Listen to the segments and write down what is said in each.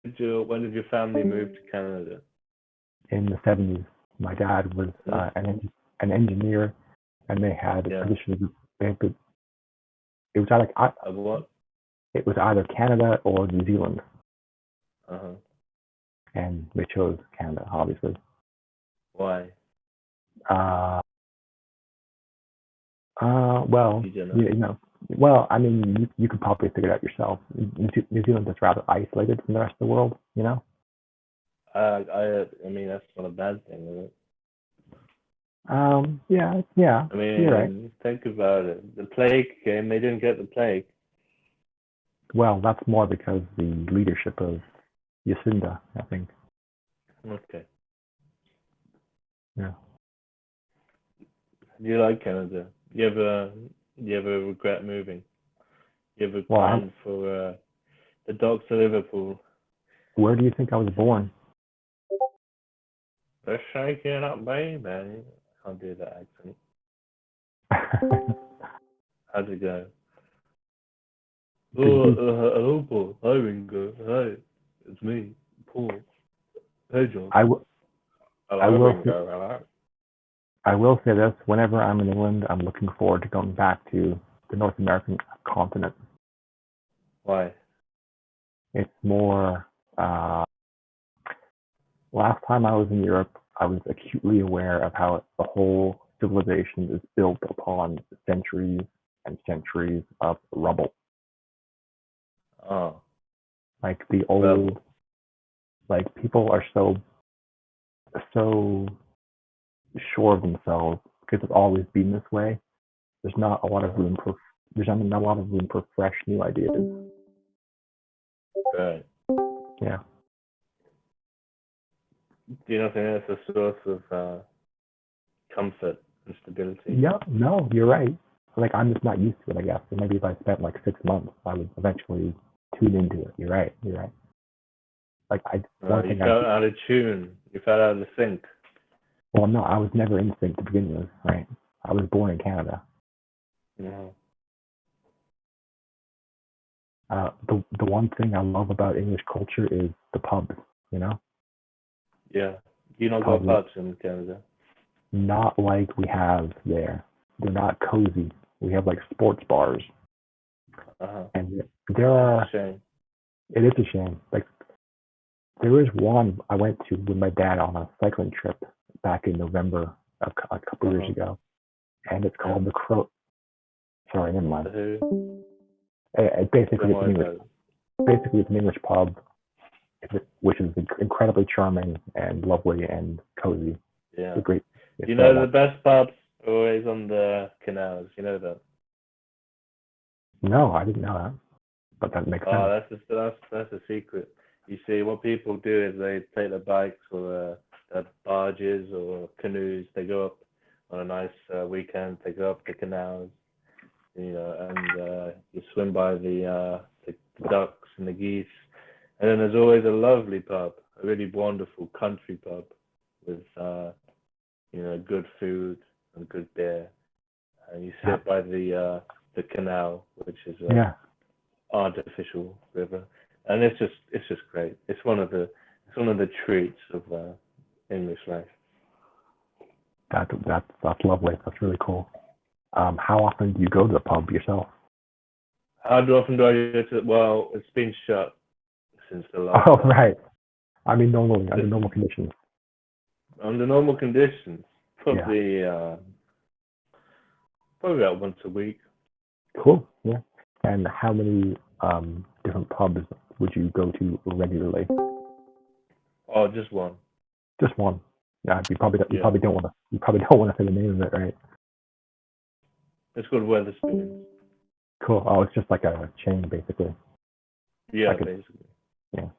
when did your family move to Canada? In the 70s. My dad was an engineer, and they had Yeah. positions. It was either What? it was either Canada or New Zealand, Uh-huh. and they chose Canada, obviously. Why? Uh, well, You don't know. well, I mean, you could probably figure it out yourself. New Zealand is rather isolated from the rest of the world, I mean, that's not a bad thing, is it? Yeah, I you're right. mean, think about it. The plague came, they didn't get the plague. Well, that's more because the leadership of Jacinda, I think. Okay. Yeah. Do you like Canada? You ever regret moving? You ever Well, gone for the docks to Liverpool? where do you think I was born? They're shaking up, baby. I can't do that accent. How'd it go? Hello, Paul. Hi, Ringo. Hi, it's me, Paul. Hey, John. Hello, Ringo. Hello. I will say this: whenever I'm in England, I'm looking forward to going back to the North American continent. Why? It's more. Last time I was in Europe, I was acutely aware of how the whole civilization is built upon centuries and centuries of rubble. Oh. Like the old, like people are so sure of themselves because it's always been this way. There's not a lot of room for fresh new ideas. Right. Yeah. Do you not think that's a source of comfort and stability? Yeah. No, you're right. Like I'm just not used to it, I guess. So maybe if I spent like 6 months, I would eventually tune into it. You're right. Like you felt out of tune. You felt out of sync. Well, no, I was never in sync to begin with, right? I was born in Canada. Yeah. The one thing I love about English culture is the pubs, Yeah. You not got pubs in Canada? Not like we have there. They're not cozy. We have like sports bars. And there are. Shame. It is a shame. Like there is one I went to with my dad on a cycling trip back in November a couple years ago, and it's called the Crow. Sorry, never mind. Basically, it's an English pub, which is incredibly charming and lovely and cozy. Yeah. It's great. The best pubs are always on the canals. You know that? No, I didn't know that, but that makes sense. That's a secret. You see, what people do is they take their bikes or their barges or canoes. They go up on a nice weekend. They go up the canals, and you swim by the ducks and the geese. And then there's always a lovely pub, a really wonderful country pub with good food and good beer. And you sit by the canal, which is artificial river, and it's just great. It's one of the treats of English life. That's lovely. That's really cool. How often do you go to the pub yourself? How often do I go to? Well, it's been shut since the last. Oh, right. I mean, under normal conditions. Under normal conditions, probably about once a week. Cool. Yeah. And how many different pubs would you go to regularly? Oh, just one. Just one. Yeah. You probably don't want to say the name of it, right? It's called Wetherspoons. Cool. Oh, it's just like a chain, basically. Yeah, basically. Yeah.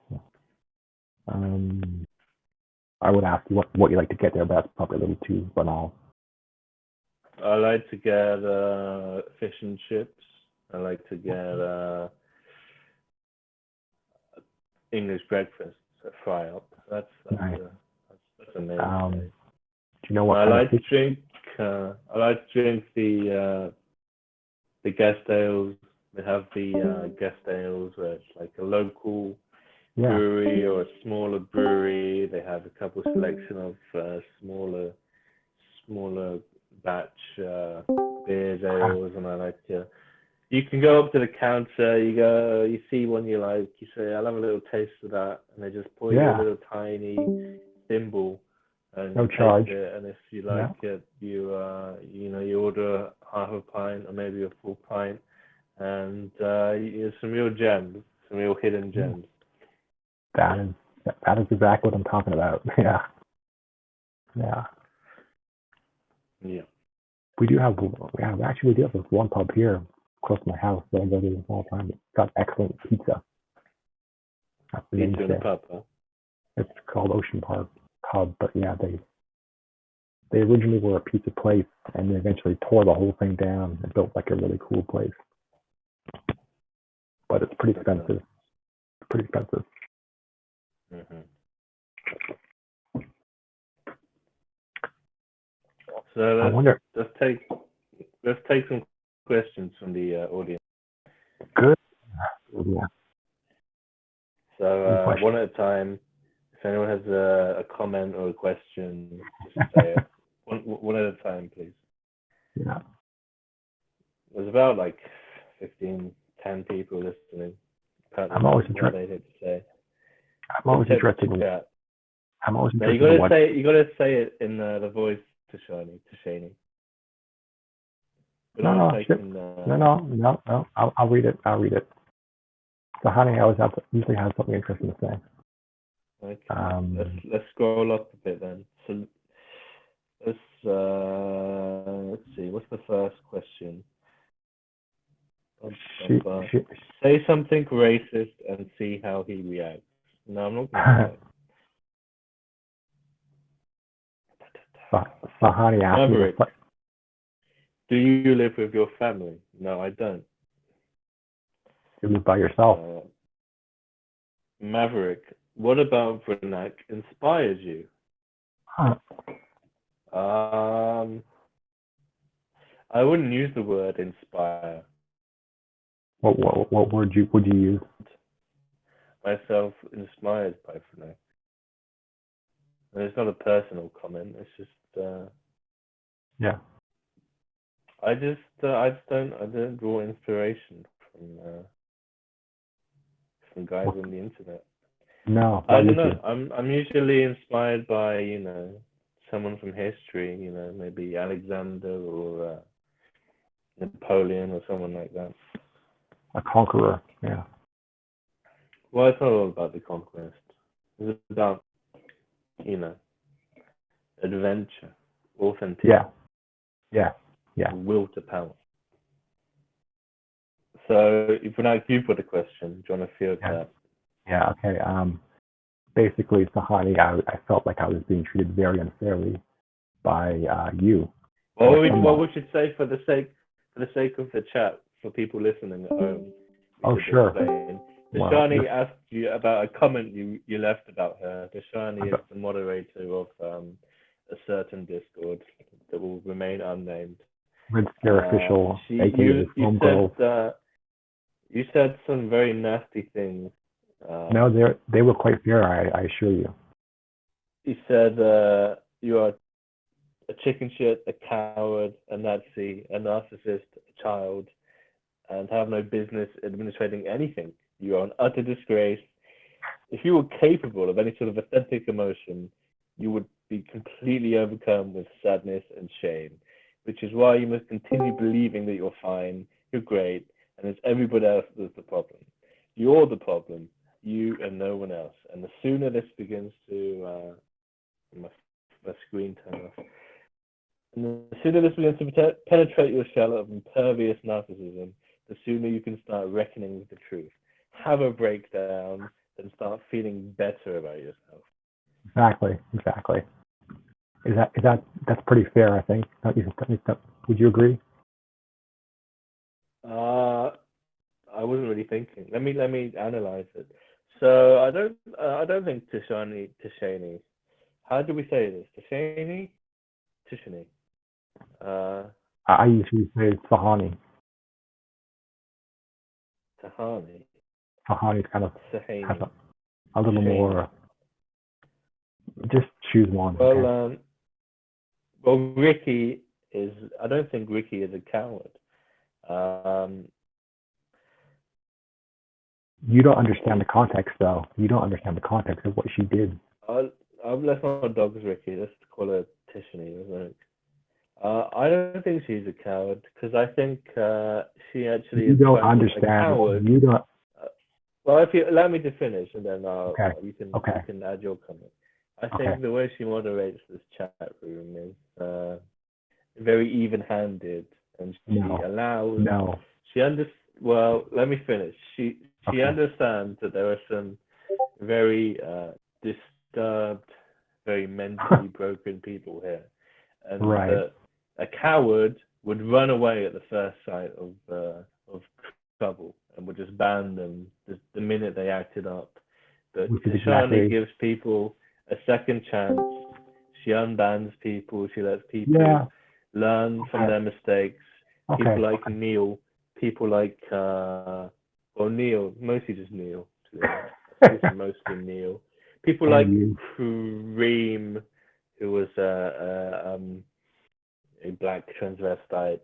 I would ask you what you like to get there, but that's probably a little too banal. I like to get fish and chips. I like to get English breakfast, fry up. That's nice. That's amazing. Do you know what? I like to drink the guest ales. They have the guest ales where it's like a local brewery or a smaller brewery. They have a couple selection of smaller batch beers, ales, and I like to. You can go up to the counter. You see one you like. You say, "I'll have a little taste of that," and they just pour you a little tiny thimble, and no charge. It. And if you like it, you order half a pint or maybe a full pint, and it's some real gems, some real hidden gems. That is exactly what I'm talking about. Yeah. We do have this one pub here close to my house that I go to all the time. It's got excellent pizza. That's the pizza in the pub, huh? It's called Ocean Park Pub, but yeah, they originally were a pizza place and they eventually tore the whole thing down and built like a really cool place. But it's pretty expensive. Mm-hmm. So let's take some questions from the audience. Good. Yeah. So one at a time. If anyone has a comment or a question, just say it. One at a time, please. Yeah. There's about like 10 people listening. I'm always interested. I'm always interested in chat. I'm always interested. You gotta say it in the voice tsehany. No. I'll read it. Tsehany usually has something interesting to say. Okay. Let's scroll up a bit then. So let's see. What's the first question? Say something racist and see how he reacts. No, I'm not going to do that. Tsehany asked Maverick, do you live with your family? No, I don't. You live by yourself. Maverick, what about VRANAK inspires you? Huh. I wouldn't use the word inspire. What word would you use? Myself inspired by VRANAK. And it's not a personal comment. It's just yeah. I don't draw inspiration from guys on the internet. No. I don't know. I'm usually inspired by someone from history. Maybe Alexander or Napoleon or someone like that. A conqueror. Yeah. Well, it's not all about the conquest. It's about adventure, authenticity. Yeah. Will to power. So, if you've got a question, do you want to field that? Yeah, okay. Basically, Tsehany, I felt like I was being treated very unfairly by you. Well, we should say for the sake of the chat, for people listening at home. Oh, sure. Tsehany asked you about a comment you left about her. Tsehany is the moderator of a certain Discord that will remain unnamed. Red Scare official, aka you said some very nasty things. No, they were quite fair, I assure you. You said you are a chicken shit, a coward, a Nazi, a narcissist, a child, and have no business administrating anything. You are an utter disgrace. If you were capable of any sort of authentic emotion, you would be completely overcome with sadness and shame, which is why you must continue believing that you're fine, you're great, and it's everybody else that's the problem. You're the problem, you and no one else. And the sooner this begins to my screen turn off. And the sooner this begins to penetrate your shell of impervious narcissism, the sooner you can start reckoning with the truth. Have a breakdown, and start feeling better about yourself. Exactly. That's pretty fair, I think. Would you agree? I wasn't really thinking. Let me analyze it. So I don't think tsehany. How do we say this? Tsehany. I usually say Tsehany. Tsehany. Tsehany is kind of A little Shane. more. Just choose one. Okay? Well, Ricky is. I don't think Ricky is a coward. You don't understand the context, though. You don't understand the context of what she did. Let's not dog Ricky. Let's call her tsehany. I don't think she's a coward because I think she actually You is don't trying to be a understand. coward. You don't. Well, if you allow me to finish, and then you Okay. can add your comment. I think the way she moderates this chat room is very even-handed, and she allows. No. Well, let me finish. She understands that there are some very disturbed, very mentally broken people here, and that a coward would run away at the first sight of trouble and would just ban them the minute they acted up. But tsehany gives people a second chance. She unbans people. She lets people learn from their mistakes. People like Neil. People like Neil, mostly just Neil. Mostly Neil. People like Kareem, who was a black transvestite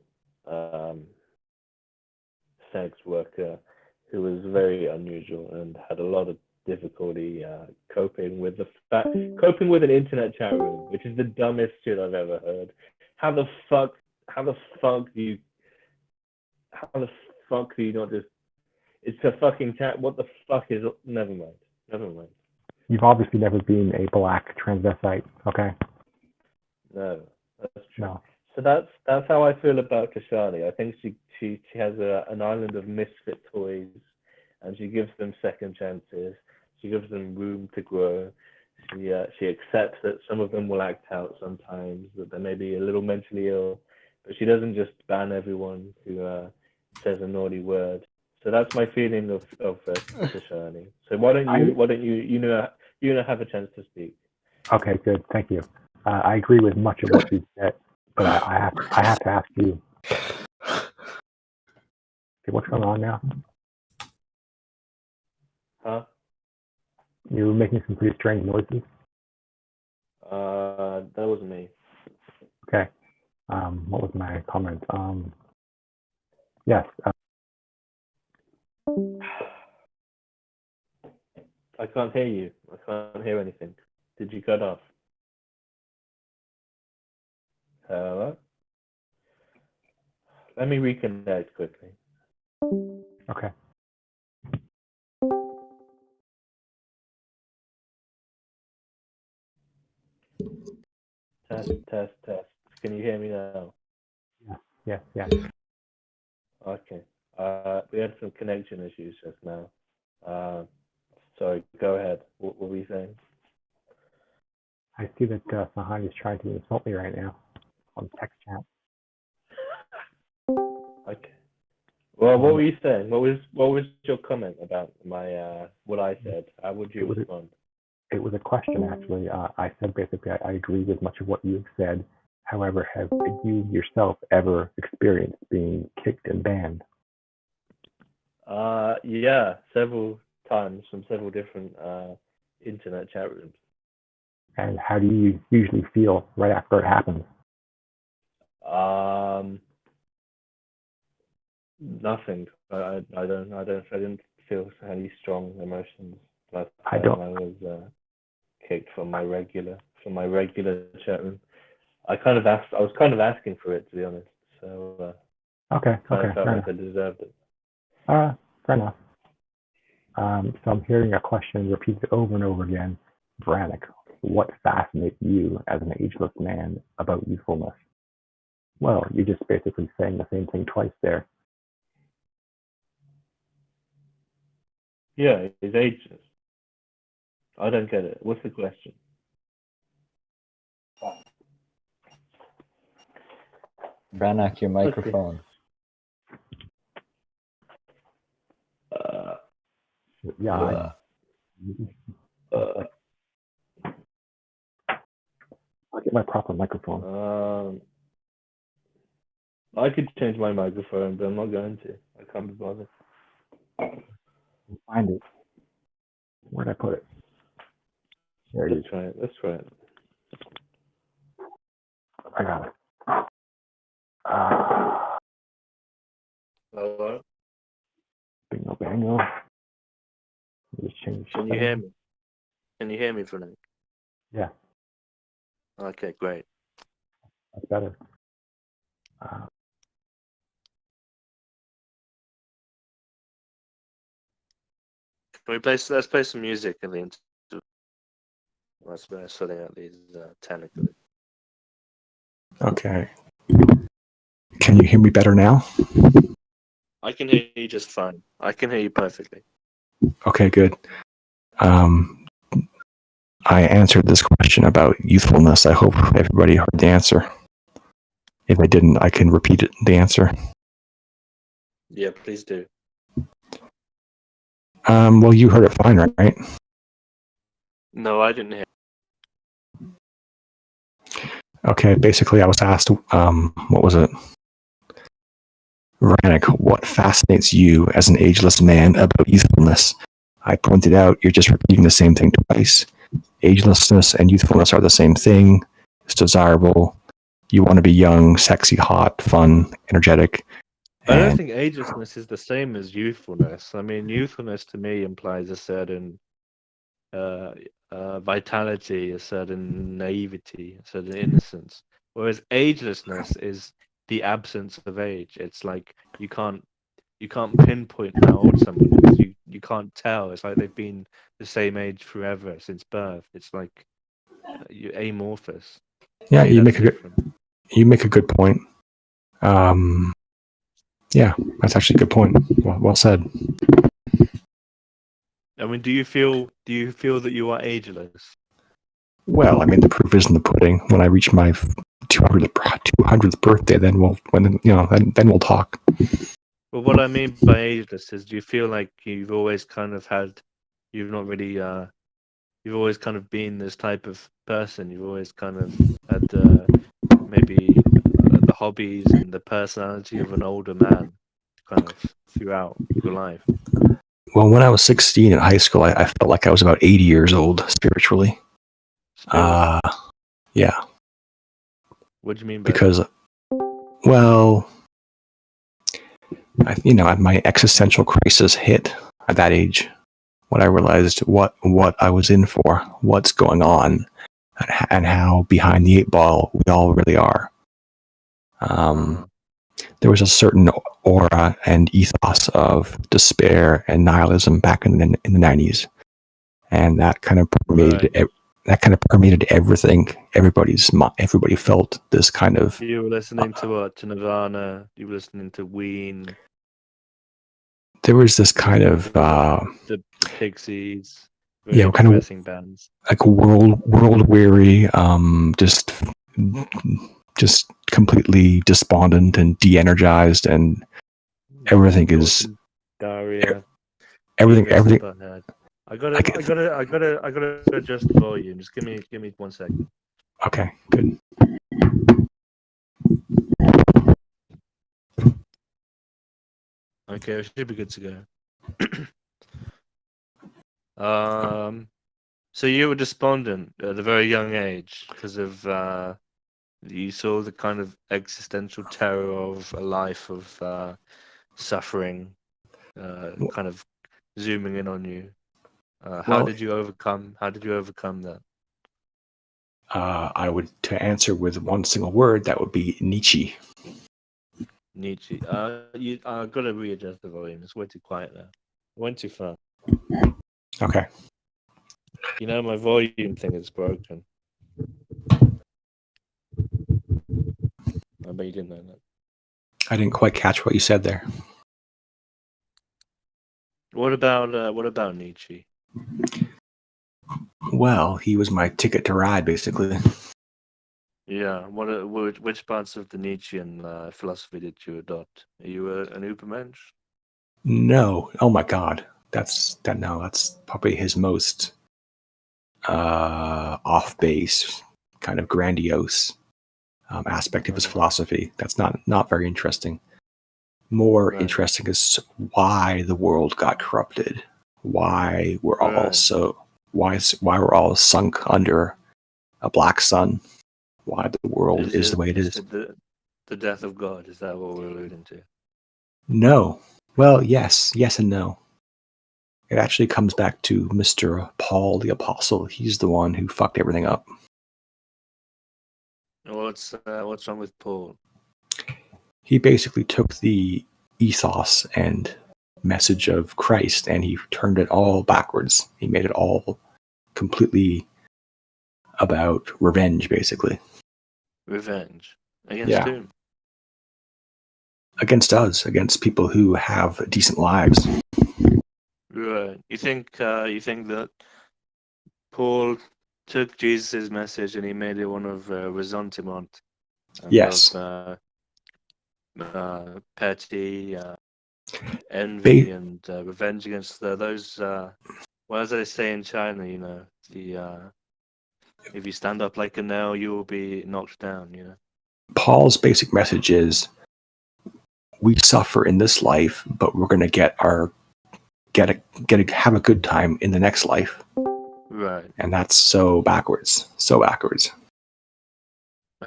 sex worker who was very unusual and had a lot of difficulty coping with an internet chat room, which is the dumbest shit I've ever heard. How the fuck do you not just? It's a fucking chat. What the fuck is? Never mind. You've obviously never been a black transvestite, okay? No, that's true. No. So that's how I feel about tsehany. I think she has an island of misfit toys, and she gives them second chances. She gives them room to grow. She accepts that some of them will act out sometimes, that they may be a little mentally ill, but she doesn't just ban everyone who says a naughty word. So that's my feeling of tsehany. So why don't you have a chance to speak? Okay, good. Thank you. I agree with much of what you said, but I have to ask you. Okay, what's going on now? Huh? You were making some pretty strange noises. That was me. Okay. What was my comment? Yes. I can't hear you. I can't hear anything. Did you cut off? Hello? Let me reconnect quickly. Okay. Test. Can you hear me now? Yeah. Okay. We had some connection issues just now. Sorry, go ahead. What were you saying? I see that Tsehany is trying to insult me right now on text chat. Okay. Well, what were you saying? What was your comment about my what I said? How would you respond? It was a question, actually. I said basically I agree with much of what you've said. However, have you yourself ever experienced being kicked and banned? Yeah, several times from several different internet chat rooms. And how do you usually feel right after it happens? Nothing. I didn't feel any strong emotions last time I was kicked from my regular chat room. I was kind of asking for it, to be honest. So okay, felt like I deserved it. Fair enough. So I'm hearing a question repeated over and over again. VRANAK, what fascinates you as an ageless man about youthfulness? Well, you're just basically saying the same thing twice there. Yeah, it's ageless. I don't get it. What's the question? VRANAK, your microphone. I'll get my proper microphone. I could change my microphone, but I'm not going to. I can't be bothered. Find it. Where'd I put it? There it is. That's right. That's right. I got it. Hello? Bingo, bango. Just change. Can you hear me? Can you hear me, VRANAK? Yeah, Okay, great. that's better. Let's play some music in the interval. Let's sorting out these technical. Okay. Can you hear me better now? I can hear you just fine. I can hear you perfectly. Okay, good. I answered this question about youthfulness. I hope everybody heard the answer. If I didn't, I can repeat the answer. Yeah, please do. Well, you heard it fine, right? No, I didn't hear. Okay, basically I was asked, what was it? VRANAK, what fascinates you as an ageless man about youthfulness? I pointed out you're just repeating the same thing twice. Agelessness and youthfulness are the same thing. It's desirable. You want to be young, sexy, hot, fun, energetic. I don't think agelessness is the same as youthfulness. I mean, youthfulness to me implies a certain vitality, a certain naivety, a certain innocence. Whereas agelessness is the absence of age. It's like you can't pinpoint how old someone is. You can't tell. It's like they've been the same age forever since birth. It's like you amorphous. Yeah, Maybe you that's different. you make a good point. Yeah, that's actually a good point. Well said. I mean, do you feel that you are ageless? Well, I mean, the proof is in the pudding. When I reach my 200th birthday, then we'll talk. Well, what I mean by ageless is, do you feel like you've always kind of you've not really, you've always kind of been this type of person. You've always kind of had maybe the hobbies and the personality of an older man, kind of throughout your life. Well, when I was 16 in high school, I felt like I was about 80 years old spiritually. Yeah. What do you mean by because, that? well, my existential crisis hit at that age when I realized what I was in for, what's going on, and how behind the eight ball we all really are. There was a certain aura and ethos of despair and nihilism back in the 90s, and that kind of permeated. Right. That kind of permeated everything. Everybody felt this kind of. You were listening to what? To Nirvana. You were listening to Ween. There was this kind of the Pixies. Very kind of depressing bands. Like world weary, just completely despondent and de-energized, and everything is diarrhea. Everything. I gotta adjust the volume. Just give me 1 second. Okay, good. Okay, I should be good to go. So you were despondent at a very young age because of you saw the kind of existential terror of a life of suffering, kind of zooming in on you. How did you overcome that? To answer with one single word, that would be Nietzsche. Nietzsche. I've got to readjust the volume. It's way too quiet now. I went too far. Okay. My volume thing is broken. I bet you didn't know that. I didn't quite catch what you said there. What about Nietzsche? Well, he was my ticket to ride, basically. Yeah. Which parts of the Nietzschean philosophy did you adopt? Are you an Übermensch? No. Oh my God. That's probably his most off base, kind of grandiose aspect of his philosophy. That's not very interesting. More interesting is why the world got corrupted. Why we're all so why we're all sunk under a black sun, why the world is the way it is. The death of God? Is that what we're alluding to? No. Well, yes and no. It actually comes back to Mr. Paul the Apostle. He's the one who fucked everything up. What's wrong with Paul? He basically took the ethos and message of Christ and he turned it all backwards. He made it all completely about revenge, basically. Revenge against whom? Against us, against people who have decent lives. Right. You think that Paul took Jesus' message and he made it one of resentment? Yes. Of, petty envy and revenge against those. Well, as they say in China, you know, if you stand up like a nail, you will be knocked down. You know. Paul's basic message is: we suffer in this life, but we're going to have a good time in the next life. Right. And that's so backwards. So backwards.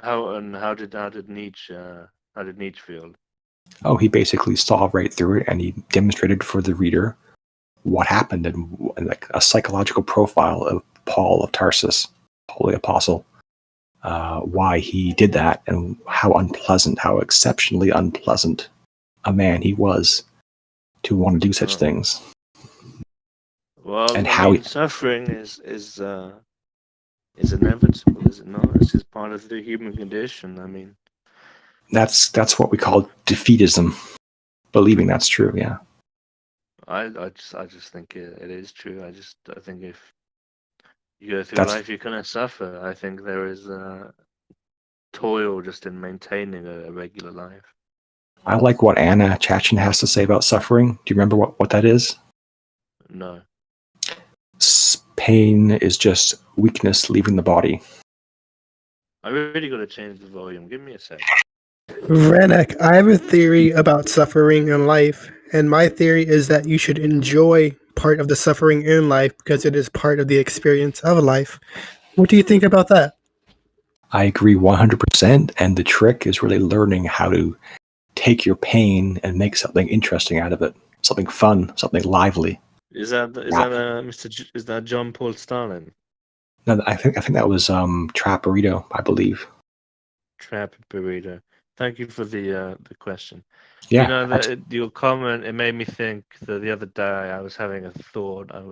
How did Nietzsche feel? Oh, he basically saw right through it and he demonstrated for the reader what happened and like a psychological profile of Paul of Tarsus, Holy Apostle, why he did that and how exceptionally unpleasant a man he was to want to do such things. Well, and suffering is inevitable, is it not? It's just part of the human condition. I mean, that's what we call defeatism, believing that's true. Yeah. I just think it is true. I think if you go through life, you're gonna suffer. I think there is toil just in maintaining a regular life. I like what Anna Chachin has to say about suffering. Do you remember what that is? No. Pain is just weakness leaving the body. I really got to change the volume. Give me a sec. VRANAK, I have a theory about suffering in life, and my theory is that you should enjoy part of the suffering in life because it is part of the experience of life. What do you think about that? I agree 100%, and the trick is really learning how to take your pain and make something interesting out of it, something fun, something lively. Is that is that John Paul Stalin? No, I think that was Trap Burrito, I believe. Trap Burrito. Thank you for the question. Yeah, you know, your comment, it made me think that the other day I was having a thought. I'm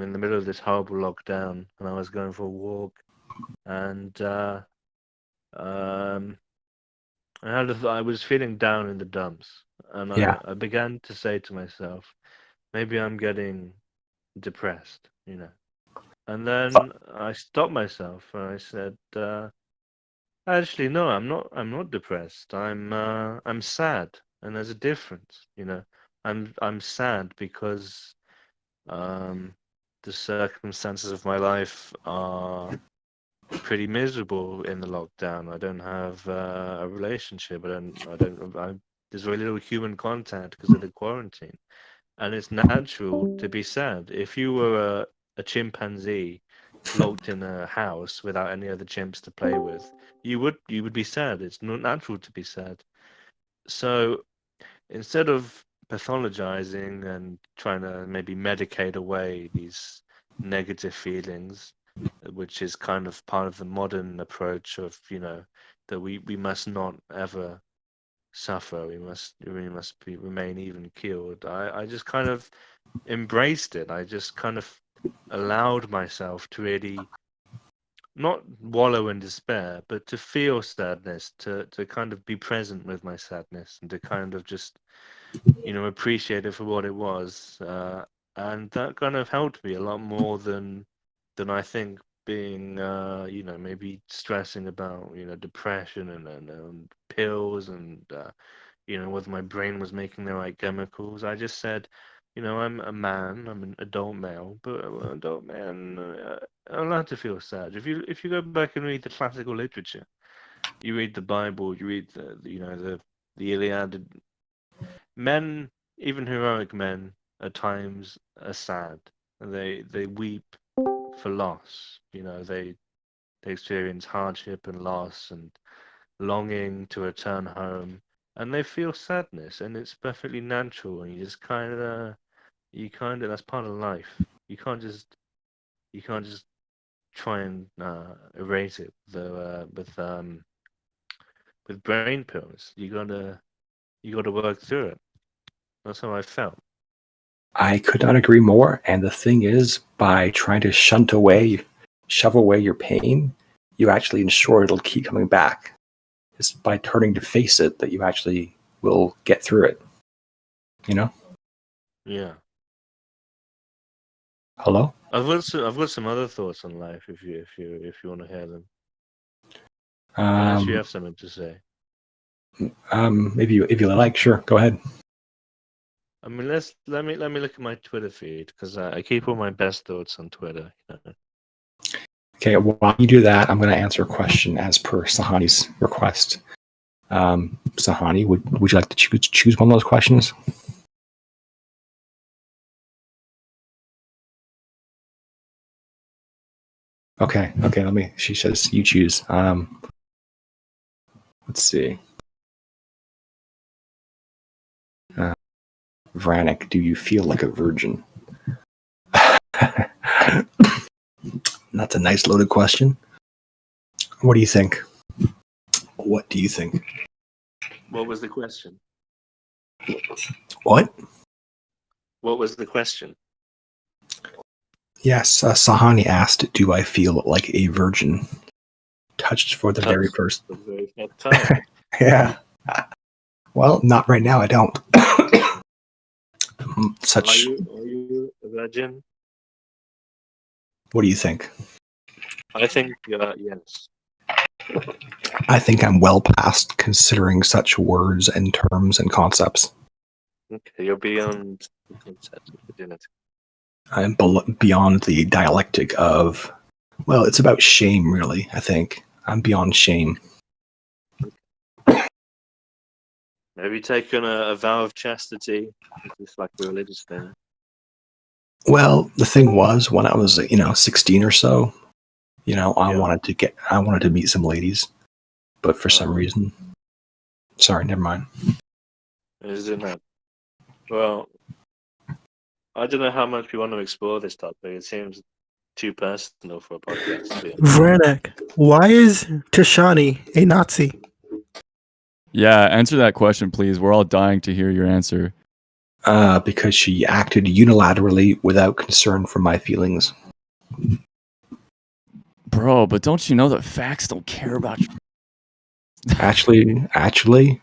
in the middle of this horrible lockdown, and I was going for a walk, and I was feeling down in the dumps, and I began to say to myself, maybe I'm getting depressed, you know. And then I stopped myself and I said, actually, no, I'm not depressed. I'm sad, and there's a difference, you know. I'm sad because the circumstances of my life are pretty miserable in the lockdown. I don't have a relationship. There's very little human contact because of the quarantine, and it's natural to be sad. If you were a chimpanzee locked in a house without any other chimps to play with, you would be sad. It's not natural to be sad. So instead of pathologizing and trying to maybe medicate away these negative feelings, which is kind of part of the modern approach of, you know, that we must not ever suffer, we must remain even keeled. I just kind of embraced it. I just kind of allowed myself to really not wallow in despair, but to feel sadness, to kind of be present with my sadness, and to kind of just, you know, appreciate it for what it was. And that kind of helped me a lot more than I think being, you know, maybe stressing about, you know, depression and pills and, you know, whether my brain was making the right chemicals. I just said, you know, I'm a man, I'm an adult male, but an adult man, I'm allowed to feel sad. If you go back and read the classical literature, you read the Bible, you read the Iliad, men, even heroic men, at times are sad. and they weep for loss. They experience hardship and loss and longing to return home, and they feel sadness, and it's perfectly natural. And you kind of that's part of life. You can't just try and erase it with brain pills. You gotta work through it. That's how I felt. I could not agree more. And the thing is, by trying to shove away your pain, you actually ensure it'll keep coming back. It's by turning to face it that you actually will get through it. Yeah. Hello? I've got some other thoughts on life if you want to hear them. Unless you have something to say. If you like, sure, go ahead. I mean, let me look at my Twitter feed, because I keep all my best thoughts on Twitter. Okay, while you do that, I'm going to answer a question as per Sahani's request. Tsehany, would you like to choose one of those questions? Okay. She says you choose. Let's see. VRANAK, do you feel like a virgin? That's a nice loaded question. What do you think? What do you think? What was the question? What? What was the question? Yes, Tsehany asked, do I feel like a virgin? Touched for the very first. The very first time. Yeah. Well, not right now, I don't. Are you a virgin? What do you think? I think yes. I think I'm well past considering such words and terms and concepts. Okay, you're beyond the concept of virginity. I'm beyond the dialectic of, well, it's about shame, really, I think. I'm beyond shame. Have you taken a vow of chastity? It's like a religious thing. Well, the thing was, when I was, 16 or so, I wanted to meet some ladies, but for some reason, sorry, never mind. Isn't it? Well, I don't know how much we want to explore this topic. It seems too personal for a podcast. VRANAK, why is tsehany a Nazi? Yeah, answer that question, please. We're all dying to hear your answer. Because she acted unilaterally without concern for my feelings. Bro, but don't you know that facts don't care about you? Actually,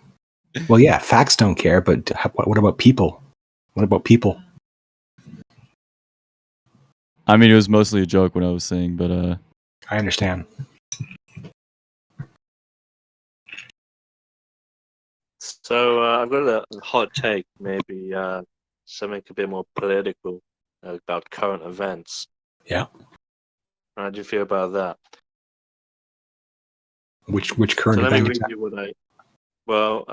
well, yeah, facts don't care, but what about people? What about people? I mean, it was mostly a joke when I was saying, but I understand. So I've got a hot take, maybe something a bit more political about current events. Yeah. How do you feel about that? Which current So let me event? read you what I. Well,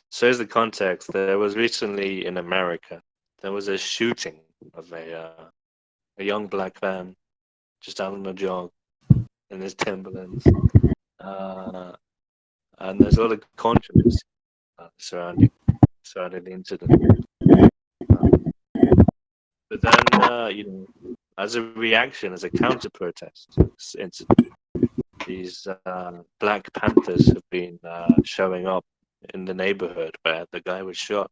so here's the context. There was recently in America, there was a shooting of a young black man just out on a jog in his Timberlands, and there's a lot of controversy surrounding the incident. But then, as a reaction, as a counter protest to this incident, these Black Panthers have been showing up in the neighborhood where the guy was shot,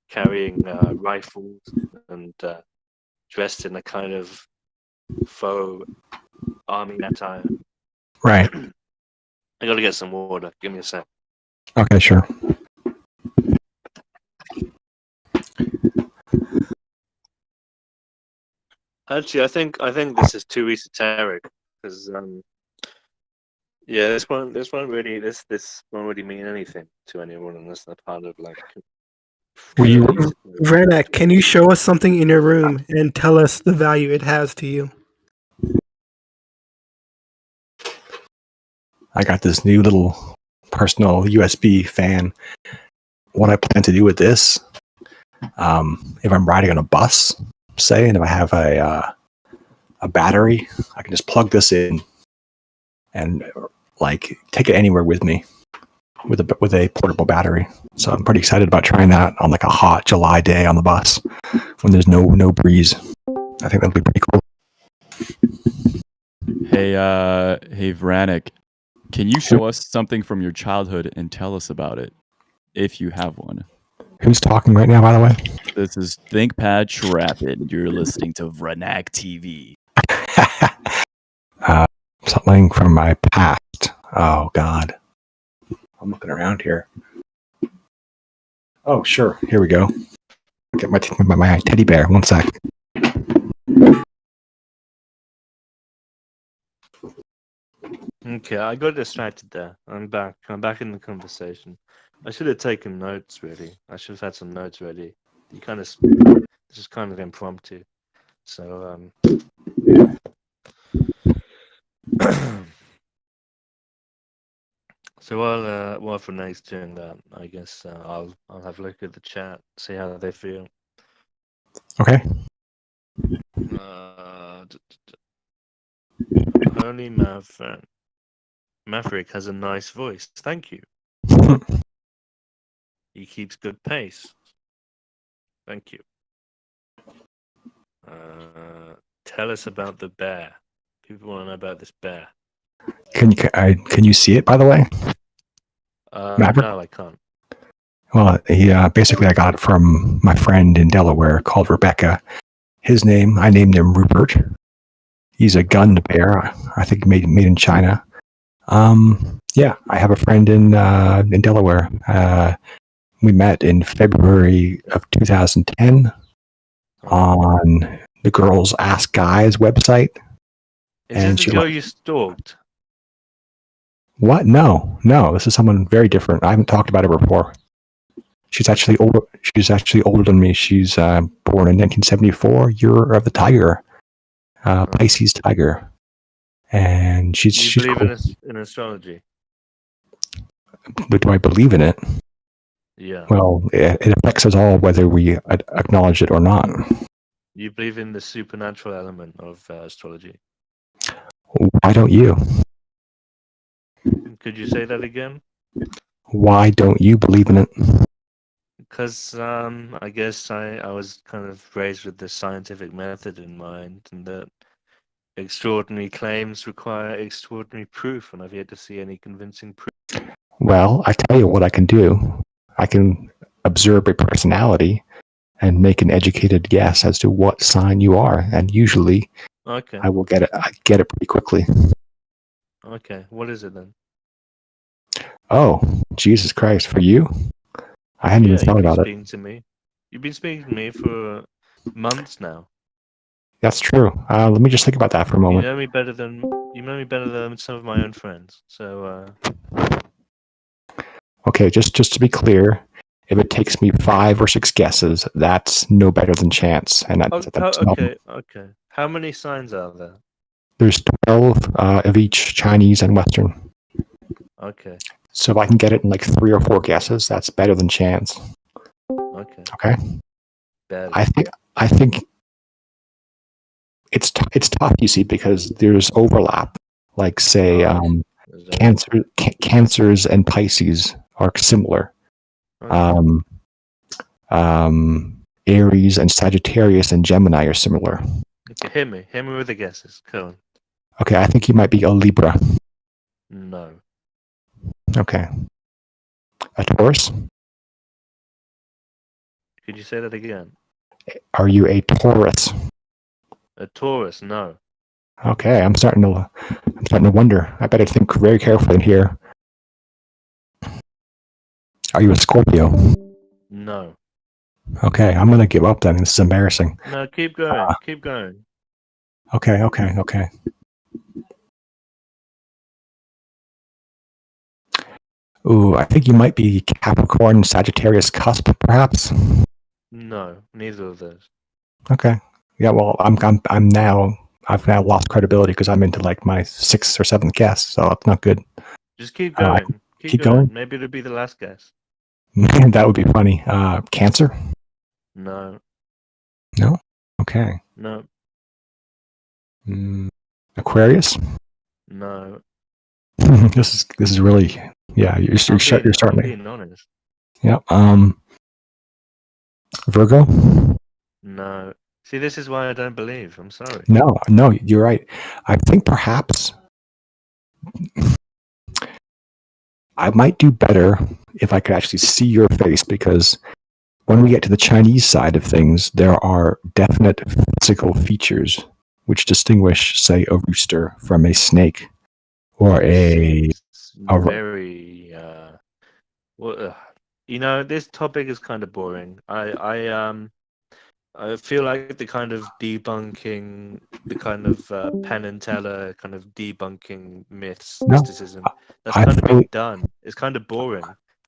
carrying rifles and dressed in a kind of faux army attire. Right. I gotta get some water. Give me a sec. Okay, sure. Actually, I think this is too esoteric because this won't really mean anything to anyone unless they're part of like. VRANAK, can you show us something in your room and tell us the value it has to you? I got this new little personal USB fan. What I plan to do with this, if I'm riding on a bus say, and if I have a battery, I can just plug this in and like take it anywhere with me with a portable battery. So I'm pretty excited about trying that on like a hot July day on the bus when there's no breeze. I think that'll be pretty cool. Hey, VRANAK, can you show us something from your childhood and tell us about it, if you have one? Who's talking right now, by the way? This is ThinkPad Trapid. You're listening to VRANAK TV. Something from my past. Oh God, I'm looking around here. Oh sure, here we go. Get my teddy bear. One sec. Okay, I got distracted there. I'm back. I'm back in the conversation. I should have taken notes, really. I should have had some notes ready. This is kind of impromptu. So, so while Renee's doing that, I guess I'll have a look at the chat, see how they feel. Okay. Holy Maverick has a nice voice. Thank you. He keeps good pace. Thank you. Tell us about the bear. People want to know about this bear. Can you see it, by the way? Maverick? No, I can't. Well, basically I got it from my friend in Delaware called Rebecca. His name, I named him Rupert. He's a gunned bear, I think made in China. Yeah, I have a friend in Delaware. We met in February of 2010 on the Girls Ask Guys website. Is this the girl you stalked? What? No. This is someone very different. I haven't talked about her before. She's actually older. She's actually older than me. She's born in 1974, year of the tiger, Pisces tiger, and she's. Do you believe in astrology? But do I believe in it? Yeah. Well, it affects us all whether we acknowledge it or not. You believe in the supernatural element of astrology? Why don't you? Could you say that again? Why don't you believe in it? Because I guess I was kind of raised with the scientific method in mind, and that extraordinary claims require extraordinary proof, and I've yet to see any convincing proof. Well, I tell you what I can do. I can observe a personality and make an educated guess as to what sign you are, and usually, okay, I will get it. I get it pretty quickly. Okay, what is it then? Oh, Jesus Christ! For you, I hadn't even thought about it. You've been speaking to me for months now. That's true. Let me just think about that for a moment. You know me better than some of my own friends. So. Okay, just to be clear, if it takes me 5 or 6 guesses, that's no better than chance, and that's okay. How many signs are there? There's 12 of each, Chinese and Western. Okay. So if I can get it in like 3 or 4 guesses, that's better than chance. Okay. Okay. Better. I think it's tough, you see, because there's overlap. Like say, Cancers and Pisces are similar. Okay. Aries and Sagittarius and Gemini are similar. Okay, hit me with the guesses. Come on. Okay, I think you might be a Libra. No. Okay. A Taurus? Could you say that again? Are you a Taurus? A Taurus? No. Okay, I'm starting to wonder. I better think very carefully here. Are you a Scorpio? No. Okay, I'm gonna give up then. This is embarrassing. No, keep going. Keep going. Okay. Ooh, I think you might be Capricorn, Sagittarius cusp, perhaps. No, neither of those. Okay. Yeah. Well, I've now lost credibility because I'm into like my 6th or 7th guess, so it's not good. Just keep going. Keep going. Maybe it'll be the last guess. That would be funny. Cancer? No. No. Okay. No, Aquarius. no. This is really, yeah. You're starting. I'm To, being honest. yeah. Virgo. No. See, this is why I don't believe. I'm sorry. No, you're right. I think perhaps I might do better if I could actually see your face, because when we get to the Chinese side of things, there are definite physical features which distinguish, say, a rooster from a snake or a. Very. Well, this topic is kind of boring. I feel like the kind of debunking, the kind of Penn and Teller kind of debunking myths, No, mysticism, that's I kind of think. been done. It's kind of boring.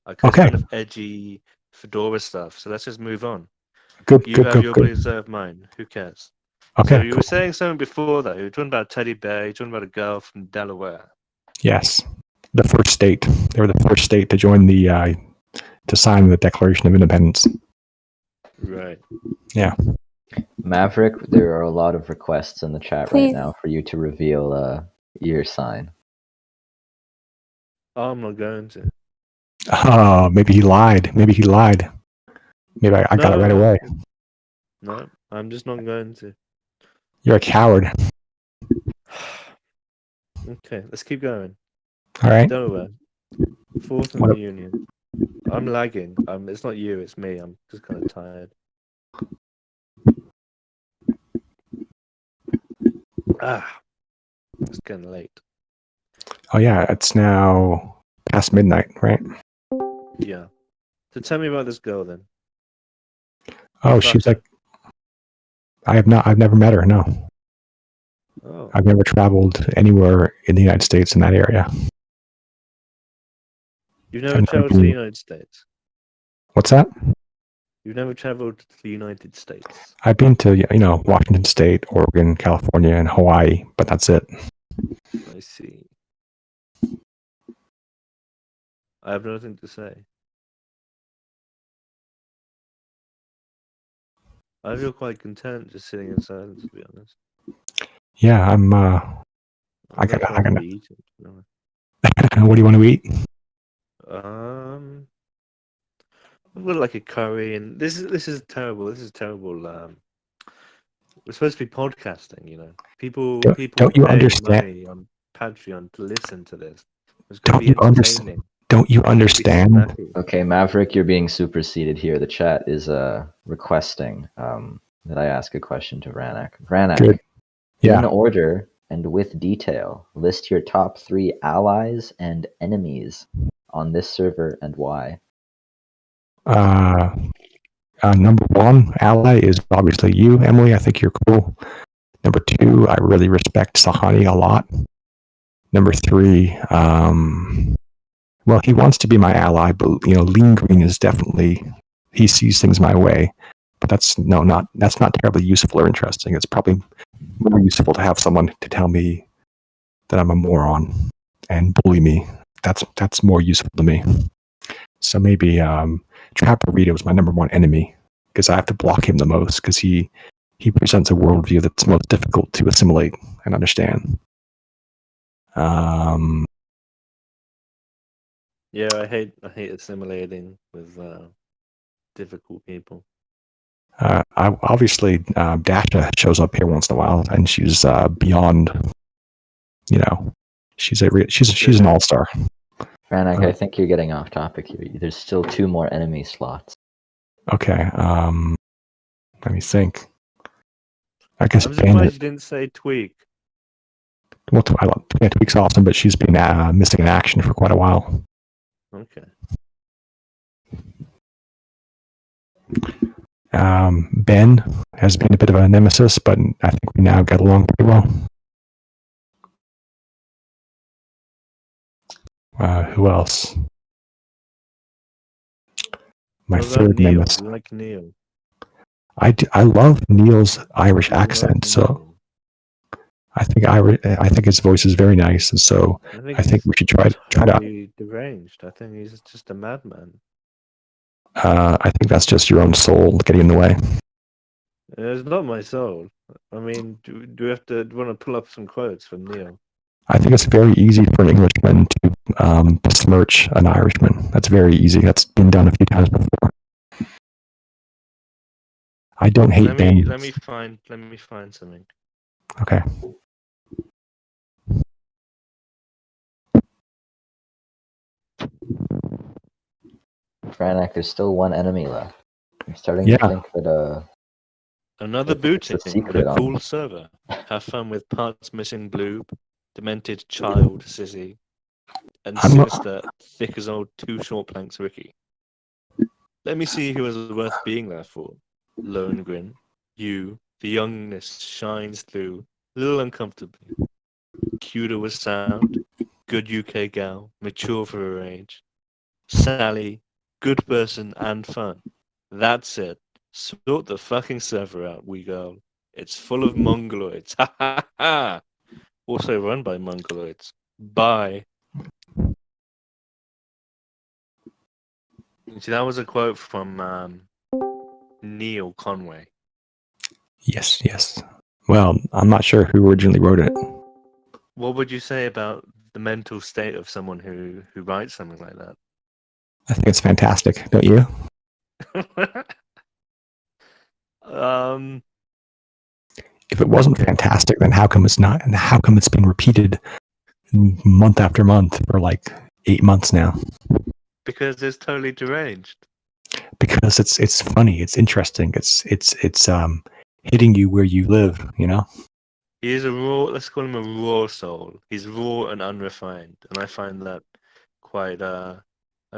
Like, it's Okay, kind of edgy fedora stuff. So let's just move on. good, You good, have good, your good. beliefs, I have mine. Who cares? Okay, So you cool. were saying something before that. You were talking about a teddy bear. You're talking about a girl from Delaware. Yes, the first state. They were the first state to join the to sign the Declaration of Independence. Right. Yeah. Maverick, there are a lot of requests in the chat Please. right now for you to reveal your sign. I'm not going to. Maybe he lied. Maybe I got it right away. No, I'm just not going to. You're a coward. Okay, let's keep going. All right. Delaware, fourth in What the a- union. I'm lagging. It's not you, it's me. I'm just kind of tired. It's getting late. Oh yeah, it's now past midnight, right? Yeah. So tell me about this girl then. Oh, she's like. I've never met her. No. Oh. I've never traveled anywhere in the United States in that area. You've never traveled to the United States? What's that? You've never traveled to the United States? I've been to, Washington State, Oregon, California, and Hawaii, but that's it. I see. I have nothing to say. I feel quite content just sitting in silence, to be honest. Yeah, I'm. I got to be eating. What do you want to eat? I've got like a curry, and this is terrible. This is terrible. We're supposed to be podcasting, People Don't you pay understand? money on Patreon to listen to this. It's Don't going to you be entertaining. Don't you understand? Okay, Maverick, you're being superseded here. The chat is requesting that I ask a question to VRANAK. VRANAK, Good. Yeah. in order and with detail, list your top 3 allies and enemies on this server and why. Number 1 ally is obviously you, Emily. I think you're cool. Number 2, I really respect Tsehany a lot. Number 3, well, he wants to be my ally, but Lean Green is definitely, he sees things my way. But that's not terribly useful or interesting. It's probably more useful to have someone to tell me that I'm a moron and bully me. That's more useful to me. So maybe Trapper Rito is my number 1 enemy, because I have to block him the most, because he presents a worldview that's most difficult to assimilate and understand. Yeah, I hate assimilating with difficult people. Obviously, Dasha shows up here once in a while, and she's beyond. She's an all-star. VRANAK, I think you're getting off topic here. There's still 2 more enemy slots. Okay. Let me think. I guess I'm surprised you didn't say Tweak. Well, Tweak's awesome, but she's been missing in action for quite a while. Okay. Ben has been a bit of a nemesis, but I think we now get along pretty well. Who else? My third nemesis. You like Neil? I love Neil's Irish accent, so I think his voice is very nice, and so I think we should try to. Deranged. I think he's just a madman. I think that's just your own soul getting in the way. It's not my soul. I mean, do we want to pull up some quotes from Neil? I think it's very easy for an Englishman to besmirch an Irishman. That's very easy. That's been done a few times before. I don't hate them. Let me find something. Okay. VRANAK, there's still one enemy left. I'm starting Yeah. to think that Another It's a booting, secret a on- cool server. Have fun with parts missing bloob, demented child sissy, and I'm not- sinister, thick as old two short planks Ricky. Let me see who is worth being there for. Lohengrin, you, the youngness shines through, a little uncomfortably. Cuter with sound, good UK gal, mature for her age. Sally, good person and fun. That's it. Sort the fucking server out, we girl. It's full of mongoloids. Ha ha ha! Also run by mongoloids. Bye. See, that was a quote from Neil Conway. Yes. Well, I'm not sure who originally wrote it. What would you say about the mental state of someone who writes something like that? I think it's fantastic, don't you? If it wasn't fantastic, then how come it's not? And how come it's been repeated month after month for like 8 months now? Because it's totally deranged. Because it's funny, it's interesting, it's hitting you where you live, you know? He is a raw, let's call him a raw soul. He's raw and unrefined. And I find that quite, I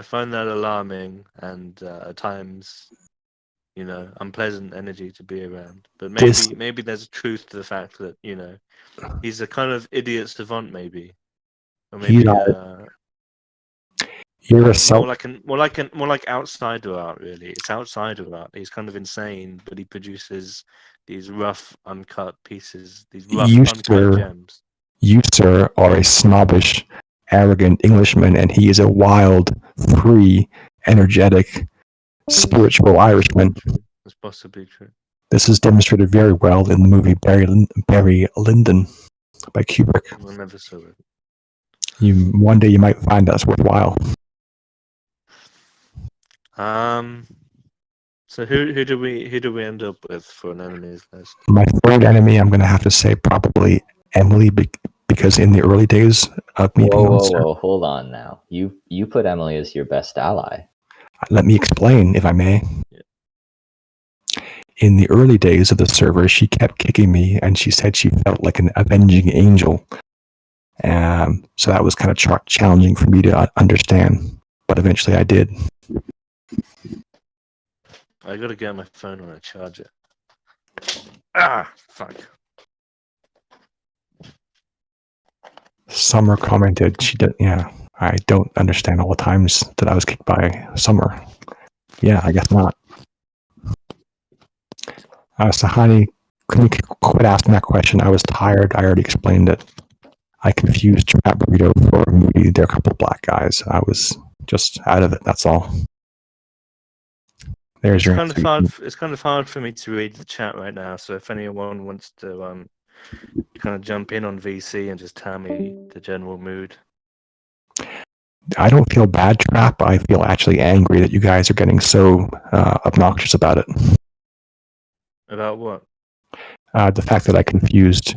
find that alarming and at times, unpleasant energy to be around. But maybe there's a truth to the fact that, he's a kind of idiot savant, maybe. Or maybe you're a self. more like outsider art, really. It's outsider art. He's kind of insane, but he produces these rough, uncut pieces, these rough, uncut gems. You, sir, are a snobbish, arrogant Englishman, and he is a wild, free, energetic, spiritual Irishman. That's possibly true. This is demonstrated very well in the movie Barry Lyndon by Kubrick. I never saw it. One day you might find that's worthwhile. So who do we end up with for an enemies list? My third enemy, I'm going to have to say probably Emily, because in the early days of me being Whoa, hold on now. You put Emily as your best ally. Let me explain, if I may. Yeah. In the early days of the server, she kept kicking me, and she said she felt like an avenging angel. So that was kind of challenging for me to understand, but eventually I did. I gotta get my phone on a charger. Fuck. Summer commented, I don't understand all the times that I was kicked by Summer. Yeah, I guess not. Tsehany, can you quit asking that question? I was tired. I already explained it. I confused Trap Burrito for Moody. They're a couple of black guys. I was just out of it. That's all. There's your answer. It's kind of hard for me to read the chat right now. So if anyone wants to kind of jump in on VC and just tell me the general mood. I don't feel bad, Trap. I feel actually angry that you guys are getting so obnoxious about it. About what? The fact that I confused.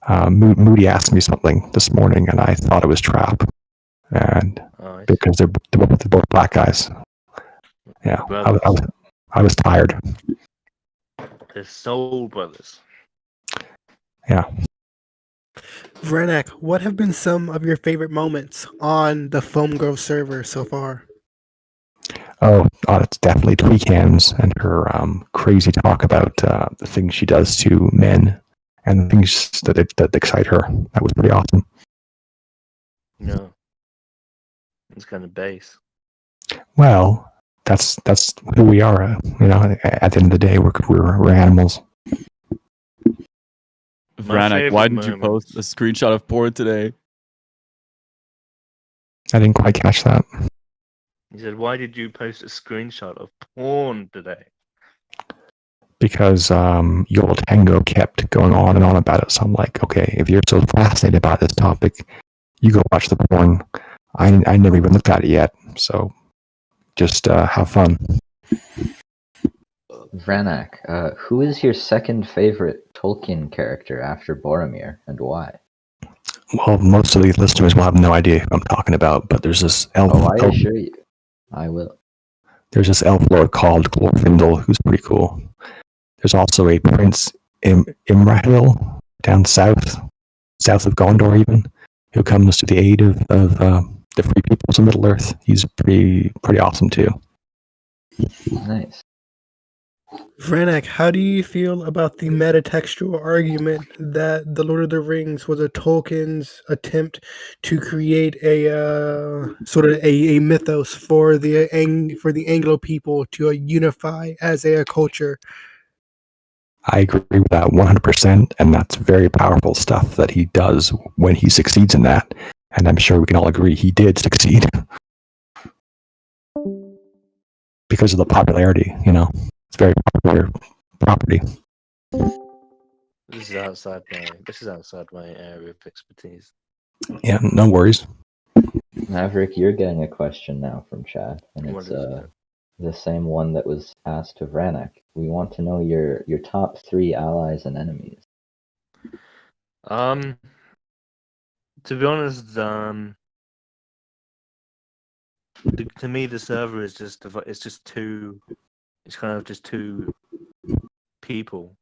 Moody asked me something this morning, and I thought it was Trap, and because they're both black guys. Yeah, I was tired. They're soul brothers. Yeah. VRANAK, what have been some of your favorite moments on the Foam Grove server so far? Oh, it's definitely Tweakhands and her crazy talk about the things she does to men and the things that excite her. That was pretty awesome. No, it's kind of base. Well, that's who we are. At the end of the day, we're animals. VRANAK, why did you post a screenshot of porn today? I didn't quite catch that. He said, "Why did you post a screenshot of porn today?" Because Yoel Tango kept going on and on about it. So I'm like, okay, if you're so fascinated about this topic, you go watch the porn. I never even looked at it yet, so just have fun. VRANAK, who is your second favorite Tolkien character after Boromir, and why? Well, most of the listeners will have no idea who I'm talking about, but there's this elf. Oh, I assure you, I will. There's this elf lord called Glorfindel, who's pretty cool. There's also a Prince Imrahil down south of Gondor, even, who comes to the aid of the free peoples of Middle Earth. He's pretty awesome too. Nice. VRANAK, how do you feel about the metatextual argument that The Lord of the Rings was a Tolkien's attempt to create a sort of a mythos for the Anglo people to unify as a culture? I agree with that 100%, and that's very powerful stuff that he does when he succeeds in that. And I'm sure we can all agree he did succeed. Because of the popularity, it's very popular property. This is outside my area of expertise. Yeah, no worries. Maverick, you're getting a question now from chat, and What it's is it? the same one that was asked to VRANAK. We want to know your top 3 allies and enemies. To be honest, to me the server is just it's kind of just two people.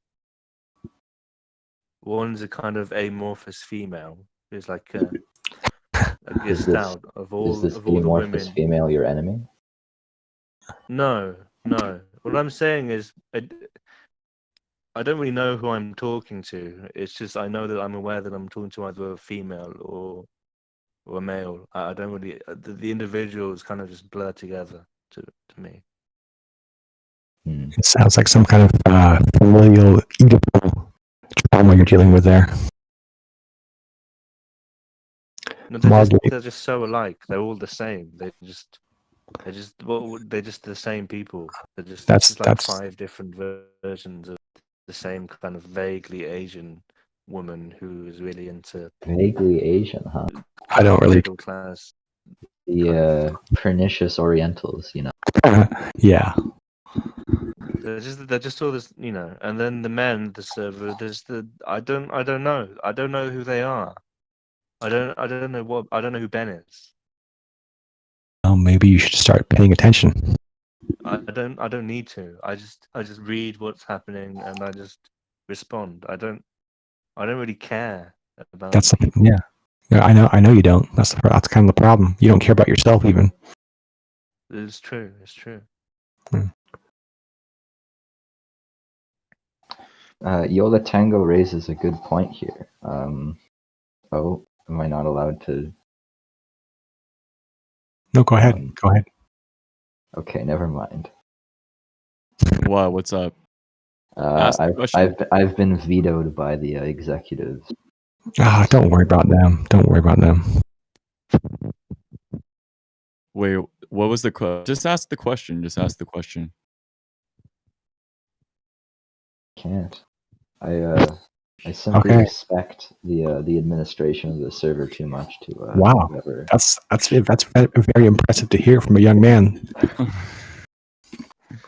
One's a kind of amorphous female who's like a gestalt of all Is this the amorphous women. female your enemy? No. What I'm saying is, I don't really know who I'm talking to. It's just I know that I'm aware that I'm talking to either a female or a male. I don't really. The individuals kind of just blur together to me. It sounds like some kind of familial Oedipal trauma you're dealing with there. No, they're just so alike. They're all the same. They're just the same people. It's just like 5 different versions of the same kind of vaguely Asian woman who is really into Vaguely Asian, huh? I don't really. Middle class. The pernicious Orientals, Yeah. They're just all this, and then the men, the server. I don't know. I don't know who they are. I don't know who Ben is. Well, maybe you should start paying attention. I don't need to. I just read what's happening and I just respond. I don't really care about people. Yeah, I know you don't. That's kind of the problem. You don't care about yourself even. It's true. Yola Tango raises a good point here. Oh, am I not allowed to? No, go ahead. Go ahead. Okay, never mind. What? What's up? I've been vetoed by the executives. Don't worry about them. Wait, what was the question? Just ask the question. Can't. I simply respect the administration of the server too much to. Wow, whoever... that's very impressive to hear from a young man.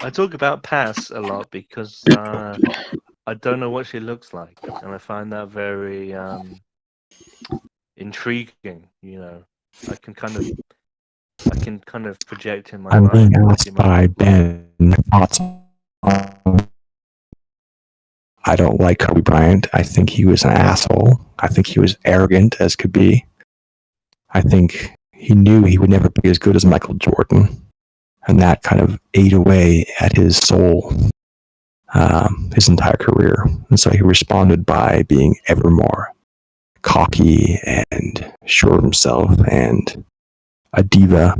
I talk about Pass a lot because I don't know what she looks like, and I find that very intriguing. I can kind of project in my mind. I'm being asked by Ben thoughts on. I don't like Kobe Bryant. I think he was an asshole. I think he was arrogant as could be. I think he knew he would never be as good as Michael Jordan. And that kind of ate away at his soul, his entire career. And so he responded by being ever more cocky and sure of himself and a diva.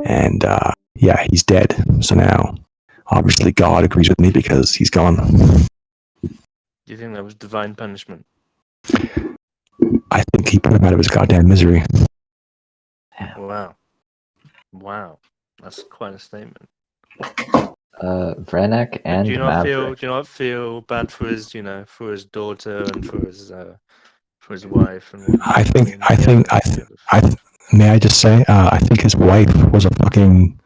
And yeah, he's dead. So now, obviously, God agrees with me because he's gone. Do you think that was divine punishment? I think he put him out of his goddamn misery. Wow. That's quite a statement. VRANAK But and do you not feel? Maverick. Do you not feel bad for his, for his daughter and for his wife and whatnot? I think, mean, I yeah, think, that's sort of. may I just say, I think his wife was a fucking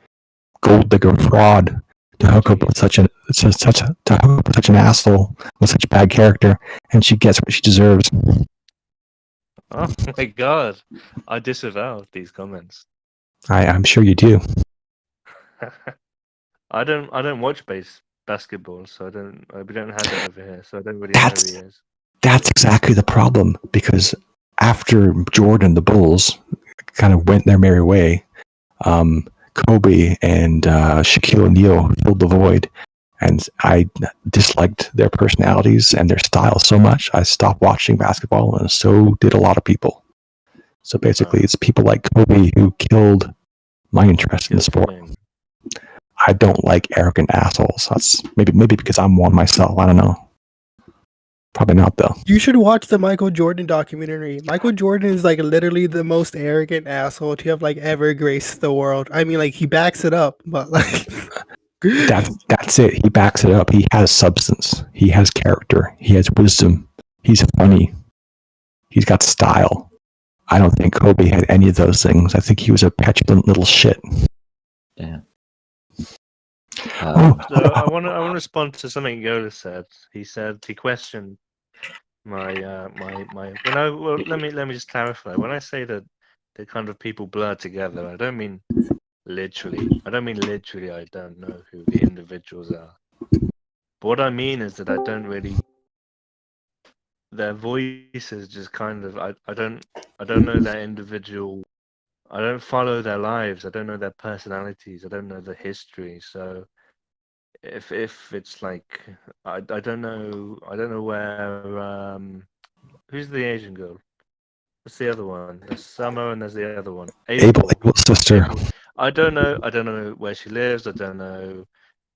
gold digger fraud to hook up with Jesus. to hook up with such an asshole with such bad character, and she gets what she deserves. Oh my god, I disavow these comments. I'm sure you do. I don't watch basketball, so we don't have it over here, so I don't really know who he is. That's exactly the problem, because after Jordan, the Bulls kind of went their merry way, Kobe and Shaquille O'Neal filled the void, and I disliked their personalities and their style so much, I stopped watching basketball, and so did a lot of people. So basically, it's people like Kobe who killed my interest in the sport. I don't like arrogant assholes. That's maybe because I'm one myself. I don't know. Probably not, though. You should watch the Michael Jordan documentary. Michael Jordan is like literally the most arrogant asshole to have like ever graced the world. I mean, like he backs it up, but like That's it. He backs it up. He has substance. He has character. He has wisdom. He's funny. He's got style. I don't think Kobe had any of those things. I think he was a petulant little shit. Yeah. So I want to respond to something Yoda said. He questioned my. Let me just clarify. When I say that the kind of people blur together, I don't mean literally. I don't know who the individuals are. But what I mean is that I don't really. Their voices just kind of. I don't know their individual. I don't follow their lives. I don't know their personalities. I don't know the history. So if it's like I don't know where who's the Asian girl? What's the other one? There's Summer and there's the other one. Abel's sister. I don't know where she lives. I don't know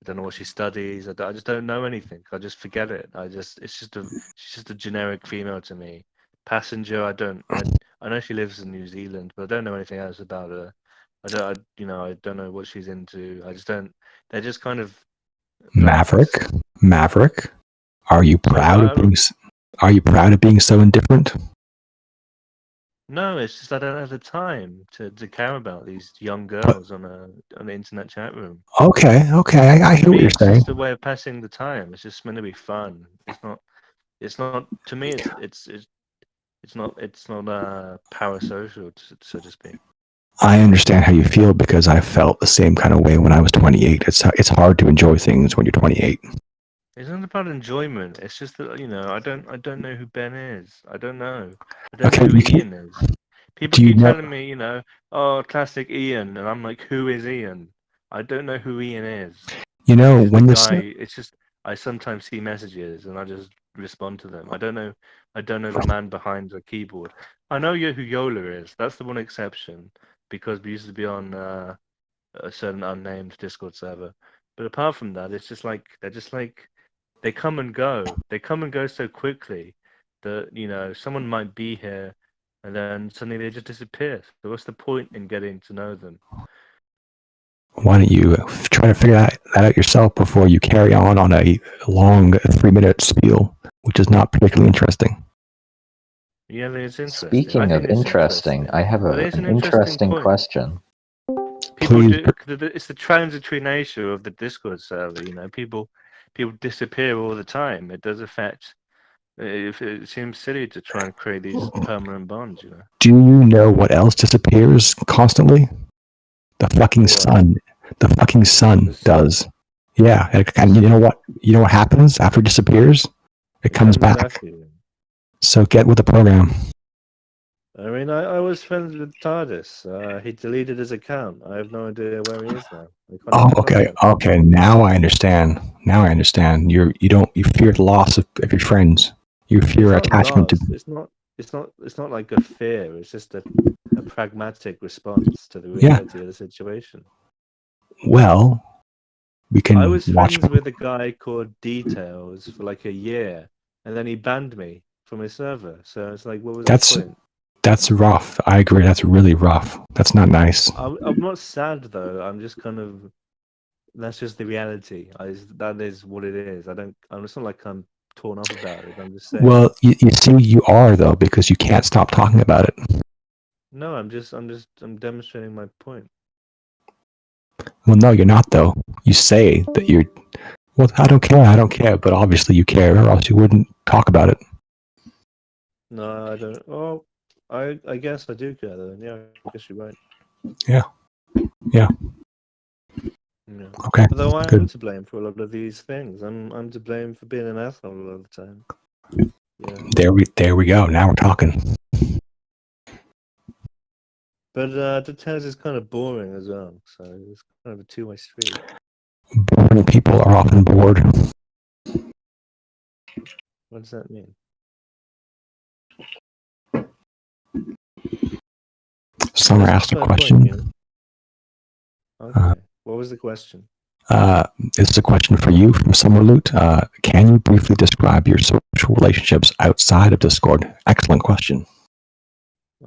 what she studies. I just don't know anything. I just forget it. She's just a generic female to me. Passenger. I know she lives in New Zealand, but I don't know anything else about her. I don't know what she's into. I just don't. They're just kind of Maverick. Are you proud of being so indifferent? No, it's just I don't have the time to care about these young girls on the internet chat room. Okay, I hear what you're saying. It's just a way of passing the time. It's just meant to be fun. It's not. To me, it's not parasocial, so to speak. I understand how you feel because I felt the same kind of way when I was 28. It's hard to enjoy things when you're 28. It's not about enjoyment. It's just that I don't know who Ben is. I don't know. I don't know who Ian is. People keep telling me, oh, classic Ian, and I'm like, who is Ian? I don't know who Ian is. When this guy, it's just I sometimes see messages and I just respond to them. I don't know the man behind the keyboard. I know who Yola is. That's the one exception because we used to be on a certain unnamed Discord server. But apart from that, it's just like they come and go. They come and go so quickly that someone might be here and then suddenly they just disappear. So what's the point in getting to know them? Why don't you try to figure that out yourself before you carry on a long 3-minute spiel, which is not particularly interesting. Yeah, it's interesting. Speaking of interesting, I have an interesting question. It's the transitory nature of the Discord server. People disappear all the time. It does affect. It seems silly to try and create these permanent bonds. Do you know what else disappears constantly? The fucking sun. The fucking sun does. Yeah, and you know what? You know what happens after it disappears? It comes back. So get with the program. I mean, I was friends with TARDIS. He deleted his account. I have no idea where he is now. Oh, okay. Now I understand. You fear the loss of your friends. You fear attachment to. It's not like a fear. It's just a pragmatic response to the reality of the situation. Well, we can. I was friends with a guy called Details for like a year, and then he banned me from his server. So it's like, what was the point? That's rough. I agree. That's really rough. That's not nice. I'm not sad though. I'm just kind of. That's just the reality. That is what it is. It's not like I'm torn up about it. I'm just saying. Well, you see, you are though, because you can't stop talking about it. No, I'm demonstrating my point. Well, no, you're not though. You say that you're. Well, I don't care, but obviously you care, or else you wouldn't talk about it. No, I don't. Oh, I guess I do care then. Yeah, I guess you're right. Yeah. Yeah. Okay. Although I am Good. to blame for a lot of these things. I'm to blame for being an asshole a lot of the time. Yeah. There we go. Now we're talking. But tennis is kind of boring as well, so it's kind of a two-way street. Boring people are often bored. What does that mean? Summer asked a question. Okay. What was the question? This is a question for you from Summer Loot. Can you briefly describe your social relationships outside of Discord? Excellent question.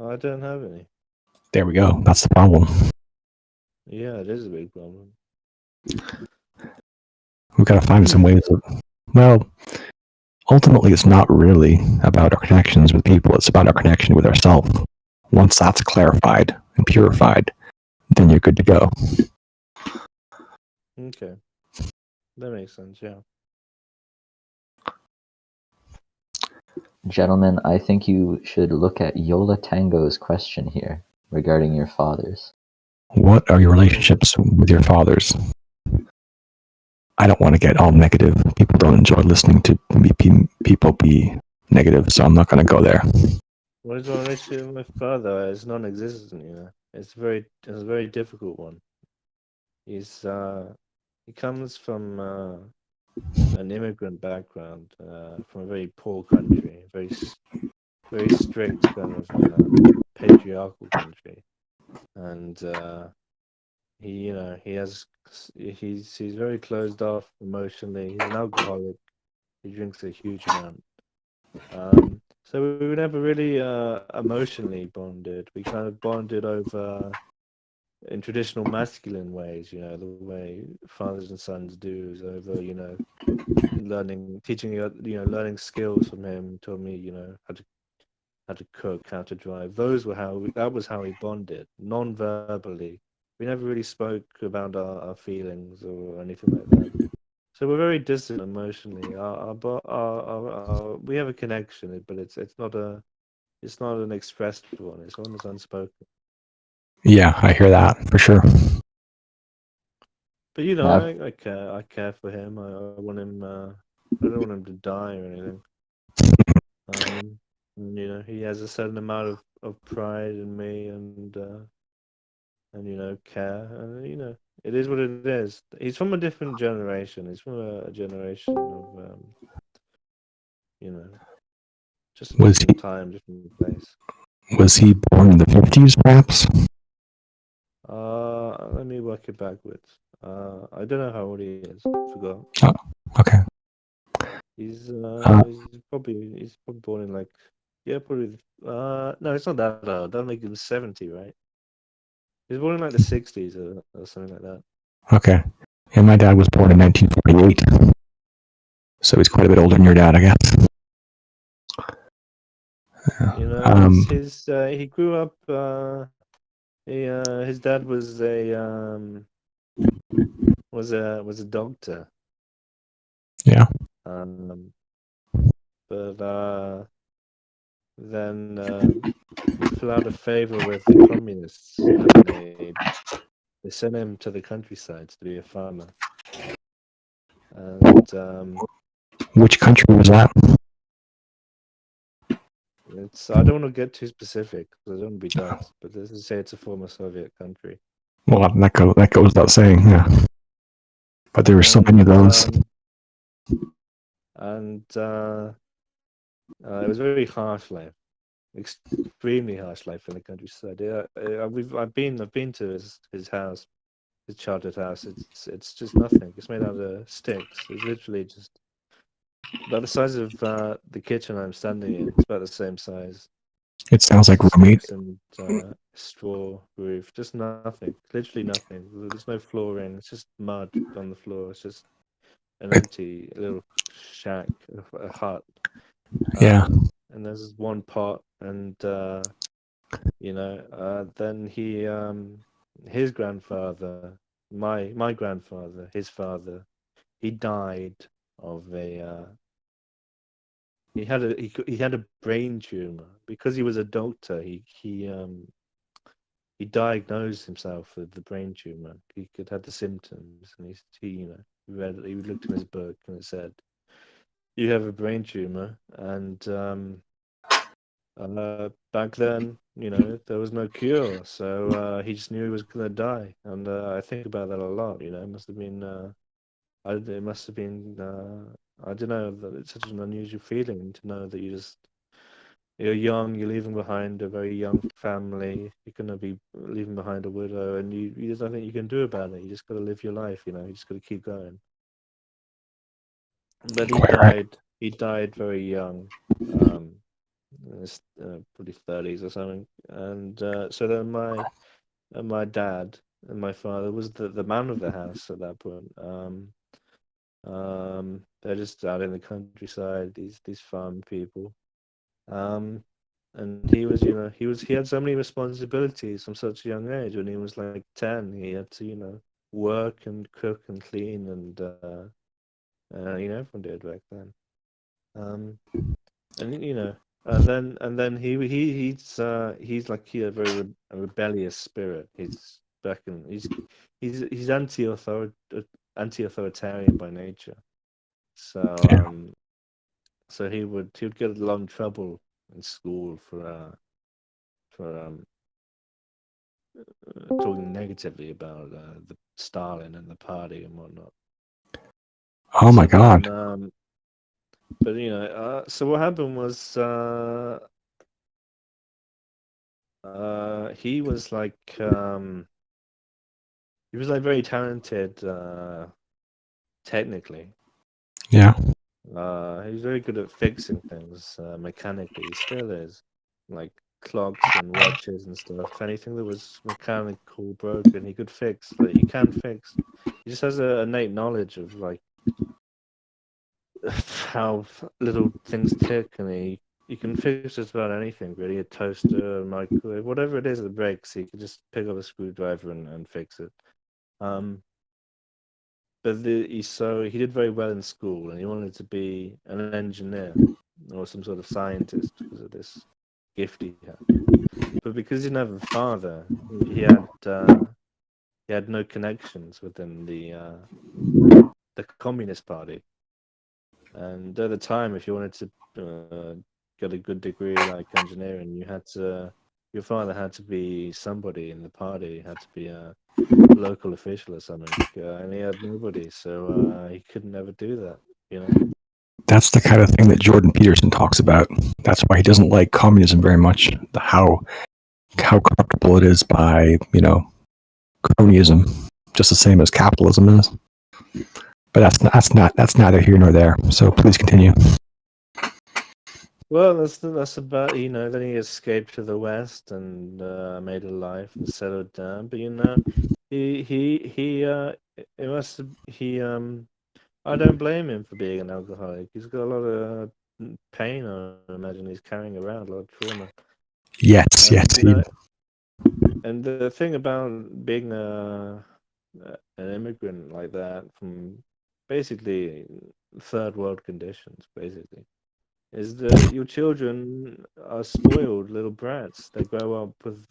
I don't have any. There we go. That's the problem. Yeah, it is a big problem. We've got to find some ways of. Well, ultimately, it's not really about our connections with people. It's about our connection with ourselves. Once that's clarified and purified, then you're good to go. Okay. That makes sense, yeah. Gentlemen, I think you should look at Yola Tango's question here regarding your fathers. What are your relationships with your fathers? I don't want to get all negative. People don't enjoy listening to people be negative, so I'm not going to go there. What is my relationship with my father? It's non-existent, you know. It's a very difficult one. He comes from an immigrant background, from a very poor country, very strict kind of patriarchal country, and he's very closed off emotionally. He's an alcoholic. He drinks a huge amount. So we were never really emotionally bonded. We kind of bonded over in traditional masculine ways, you know, the way fathers and sons do, is over, you know, learning skills from him. Taught me, you know, how to cook, how to drive. That was how we bonded, non-verbally. We never really spoke about our feelings or anything like that. So we're very distant emotionally. We have a connection, but it's not an expressed one. It's one that's unspoken. Yeah, I hear that for sure. But you know, I care for him. I want him. I don't want him to die or anything. You know, he has a certain amount of pride in me and you know, care, and you know, it is what it is. He's from a different generation. He's from a generation of you know, just a different time, different place. Was he born in the 50s, perhaps? Let me work it backwards. I don't know how old he is. I forgot. Oh, okay. He's probably born in like, yeah, probably. No, it's not that old. That'll make him 70, right? He's born in like the 60s or something like that. Okay. And my dad was born in 1948, so he's quite a bit older than your dad, I guess. You know, he grew up. His dad was a doctor. Yeah. But then he fell out of favor with the communists, and they sent him to the countryside to be a farmer. And which country was that? I don't want to get too specific because I don't want to be daft, but let's just say it's a former Soviet country. Well, that goes without saying, yeah. But there were so many of those. And it was a very harsh life, extremely harsh life in the countryside. I've been to his house, his childhood house. It's just nothing. It's made out of sticks. It's literally just about the size of the kitchen I'm standing in. It's about the same size. It sounds like roommate. sticks and straw roof. Just nothing. Literally nothing. There's no flooring. It's just mud on the floor. It's just an It, empty little shack, a hut. yeah. And there's one pot, and then his grandfather, my grandfather, his father, he died of a he had a brain tumor because he was a doctor. He diagnosed himself with the brain tumor. He could had the symptoms, and he looked in his book, and it said, "You have a brain tumor," and back then, there was no cure, so he just knew he was gonna die, and I think about that a lot. It must have been, it must have been, I don't know, that it's such an unusual feeling to know that you're young, you're leaving behind a very young family, you're gonna be leaving behind a widow, and there's nothing you can do about it. You just gotta live your life, you just gotta keep going. But he Quite right. died. He died very young. In his probably 30s or something, and so then my dad and my father was the man of the house at that point. They're just out in the countryside, these farm people, and he had so many responsibilities from such a young age. When he was like 10, he had to work and cook and clean, and everyone did back then. And then he's like a very rebellious spirit. He's anti-authoritarian by nature. So Yeah. so he would get a lot of trouble in school for talking negatively about the Stalin and the party and whatnot. Oh my So God. then, but so what happened was he was like very talented technically. Yeah. He was very good at fixing things mechanically. He still is, like clocks and watches and stuff. Anything that was mechanical broken, he could fix. Like he can fix. He just has a innate knowledge of like how little things tick, and he can fix just about anything really. A toaster, a microwave, whatever it is that breaks, he could just pick up a screwdriver and fix it. But he did very well in school, and he wanted to be an engineer or some sort of scientist because of this gift he had. But because he didn't have a father, he had no connections within the Communist Party. And at the time, if you wanted to get a good degree like engineering, your father had to be somebody in the party, had to be a local official or something, and he had nobody, so he couldn't ever do that. That's the kind of thing that Jordan Peterson talks about. That's why he doesn't like communism very much. How corruptible it is by cronyism, just the same as capitalism is. But that's neither here nor there. So please continue. Well, that's about Then he escaped to the West and made a life and settled down. But it must have, I don't blame him for being an alcoholic. He's got a lot of pain. I imagine he's carrying around a lot of trauma. Yes. And the thing about being an immigrant like that from basically third world conditions, basically, is that your children are spoiled little brats. They grow up with,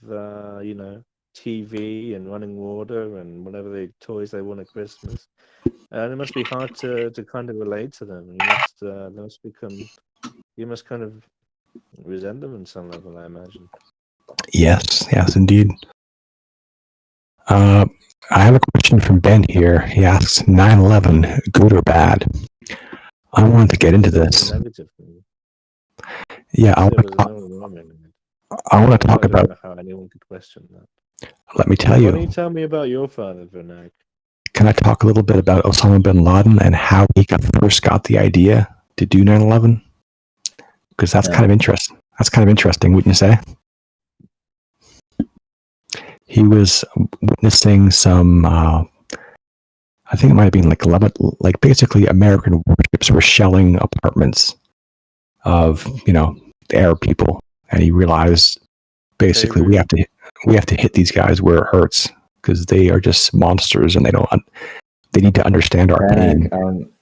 TV and running water and whatever toys they want at Christmas. And it must be hard to kind of relate to them. You must kind of resent them on some level, I imagine. Yes, indeed. I have a question from Ben here. He asks, 9/11, good or bad? I wanted to get into this. Negative thing. Yeah, I want to talk about. I don't know how anyone could question that. Let me tell Why you. don't you tell me about your father, VRANAK? Can I talk a little bit about Osama bin Laden and how he first got the idea to do 9/11? Because that's kind of interesting. That's kind of interesting, wouldn't you say? He was witnessing some, I think it might have been like basically American warships were shelling apartments of, the Arab people, and he realized basically we have to hit these guys where it hurts because they are just monsters and they need to understand our pain.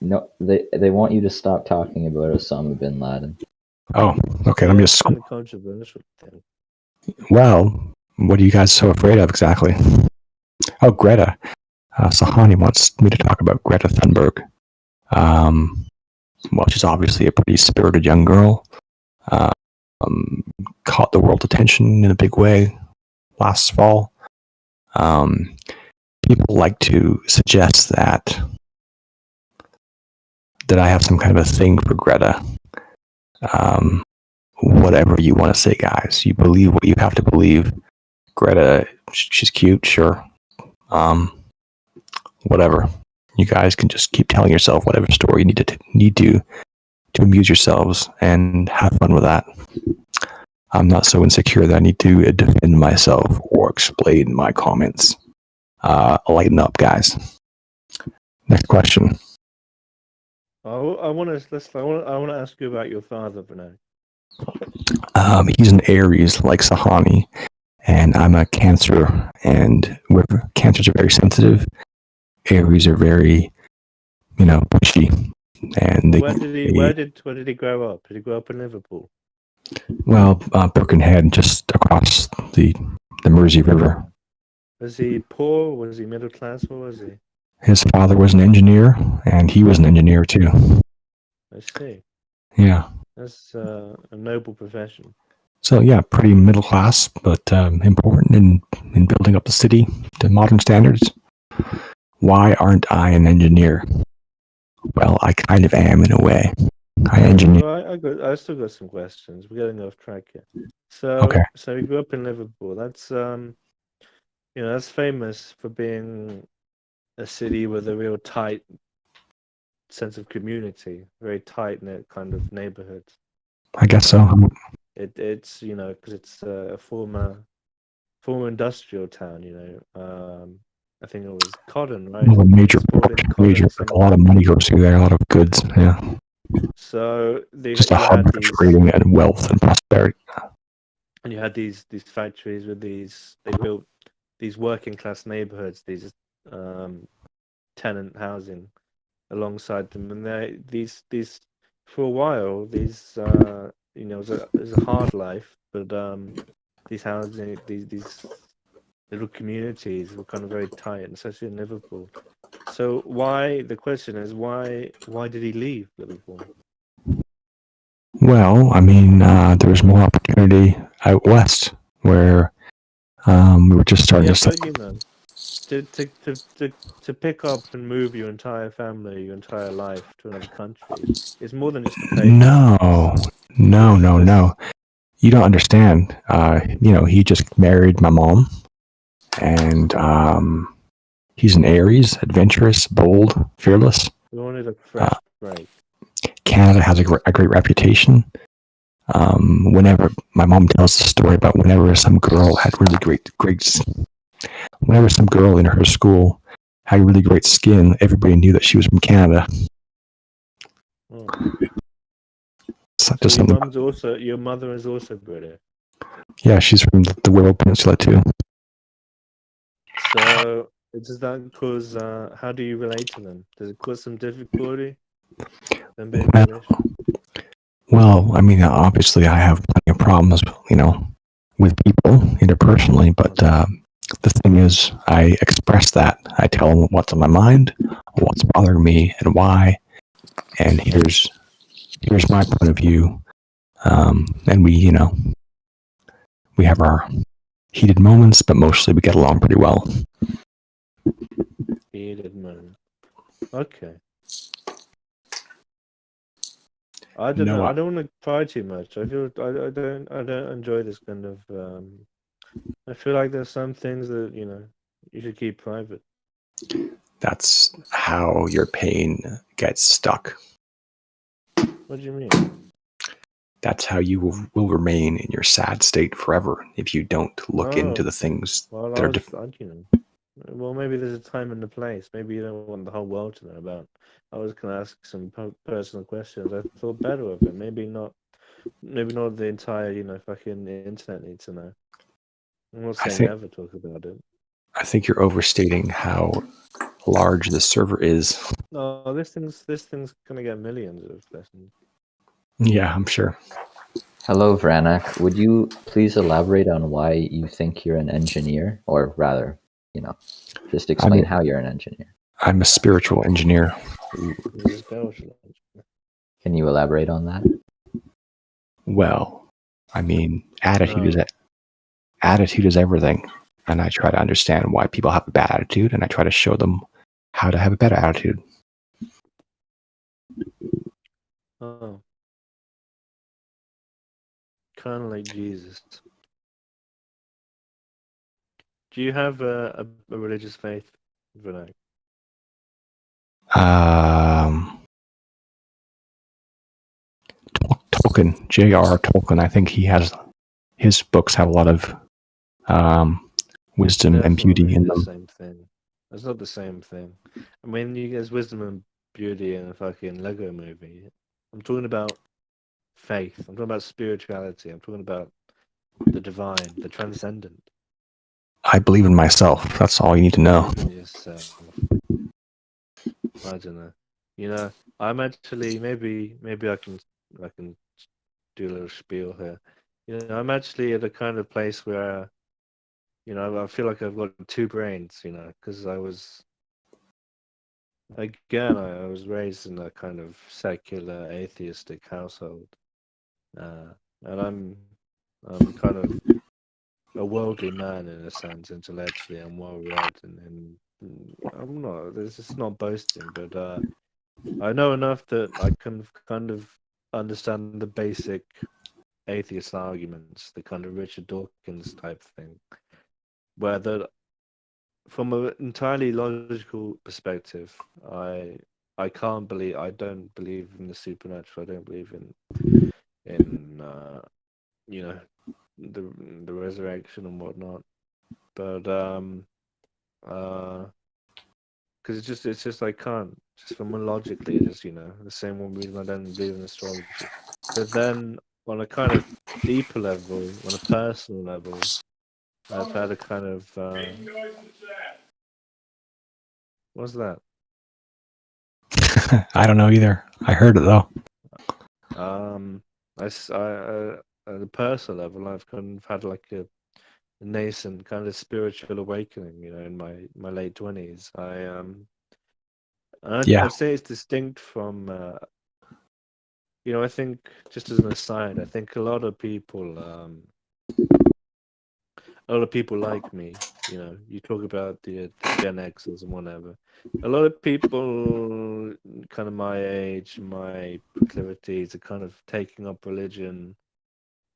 No, they want you to stop talking about Osama bin Laden. Oh, okay. Let me just. Kind of controversial thing. Well, what are you guys so afraid of exactly? Oh, Greta. Tsehany wants me to talk about Greta Thunberg. Well, she's obviously a pretty spirited young girl. Caught the world's attention in a big way last fall. People like to suggest that I have some kind of a thing for Greta. Whatever you want to say, guys. You believe what you have to believe. Greta, she's cute, sure. Whatever. You guys can just keep telling yourself whatever story you need to amuse yourselves and have fun with that. I'm not so insecure that I need to defend myself or explain my comments. Lighten up, guys. Next question. I want to ask you about your father, VRANAK. He's an Aries like Tsehany, and I'm a Cancer, and Cancers are very sensitive. Aries are very, pushy, and Where did he grow up? Did he grow up in Liverpool? Well, Birkenhead, just across the Mersey River. Was he poor? Was he middle class? What was he? His father was an engineer, and he was an engineer too. I see. Yeah. That's a noble profession. So yeah, pretty middle class, but important in building up the city to modern standards. Why aren't I an engineer? Well, I kind of am in a way. I engineer. Well, I still got some questions. We're getting off track here. So, Okay. So he grew up in Liverpool. That's that's famous for being a city with a real tight sense of community, very tight knit kind of neighborhood. I guess so. It's because it's a former industrial town. I think it was cotton, right? Well, a major, Cotton, like a lot of money goes through there, a lot of goods. Yeah. So Just a hub for trading and wealth and prosperity. And you had these factories with they built these working class neighborhoods, these tenant housing alongside them, and these for a while it was a hard life, but these housing these little communities were kind of very tight, and especially in Liverpool. So the question is why did he leave Liverpool? Well, I mean, there was more opportunity out west where we were just starting to pick up and move your entire family, your entire life to another country is more than just a paycheck. No. You don't understand. He just married my mom, and he's an Aries, adventurous, bold, fearless. We wanted a fresh break. Canada has a great reputation. Whenever my mom tells the story about whenever some girl had really whenever some girl in her school had really great skin, everybody knew that she was from Canada. Oh. So your mother is also British. Yeah, she's from the Wirral Peninsula too. So does that cause? How do you relate to them? Does it cause some difficulty? Them being British? Well, I mean, obviously, I have plenty of problems, with people interpersonally. But the thing is, I express that. I tell them what's on my mind, what's bothering me, and why. And here's my point of view. And we have our heated moments, but mostly we get along pretty well. Heated moment. Okay. I don't know. I don't want to pry too much. I feel I don't enjoy this kind of. I feel like there's some things that you should keep private. That's how your pain gets stuck. What do you mean? That's how you will remain in your sad state forever if you don't look into the Oh, things well, that I are was, well, maybe there's a time and a place. Maybe you don't want the whole world to know about. I was gonna ask some personal questions. I thought better of it. Maybe not. Maybe not the entire, fucking internet needs to know. I'm not I saying think never talk about it. I think you're overstating how large the server is. No, this thing's gonna get millions of listens. Yeah, I'm sure. Hello, VRANAK. Would you please elaborate on why you think you're an engineer? Or rather, just explain how you're an engineer. I'm a spiritual engineer. This is spiritual. Can you elaborate on that? Well, I mean, attitude Oh. is everything, and I try to understand why people have a bad attitude, and I try to show them how to have a better attitude. Oh. Kind of like Jesus. Do you have a religious faith, Vinay? Tolkien, J.R.R. Tolkien. I think his books have a lot of wisdom and beauty in them. Same thing. That's not the same thing. I mean, there's wisdom and beauty in a fucking Lego movie. I'm talking about faith. I'm talking about spirituality. I'm talking about the divine, the transcendent. I believe in myself. That's all you need to know. Believe in yourself. I don't know. I'm actually maybe I can do a little spiel here. I'm actually at a kind of place where I feel like I've got two brains, because I was raised in a kind of secular atheistic household, and I'm kind of a worldly man in a sense. Intellectually, I'm well read, and I'm not. This is not boasting, but I know enough that I can kind of understand the basic atheist arguments, the kind of Richard Dawkins type thing, where from an entirely logical perspective, I don't believe in the supernatural. I don't believe in the resurrection and whatnot. But because it's just I can't just from a logically just the same reason I don't believe in astrology. But then on a kind of deeper level, on a personal level, I've had a kind of what's that? I don't know either. I heard it though. At a personal level, I've kind of had like a nascent kind of spiritual awakening, in my late 20s. Yeah. I'd say it's distinct from, I think just as an aside, I think a lot of people like me, you talk about the Gen Xers and whatever. A lot of people kind of my age, my proclivities are kind of taking up religion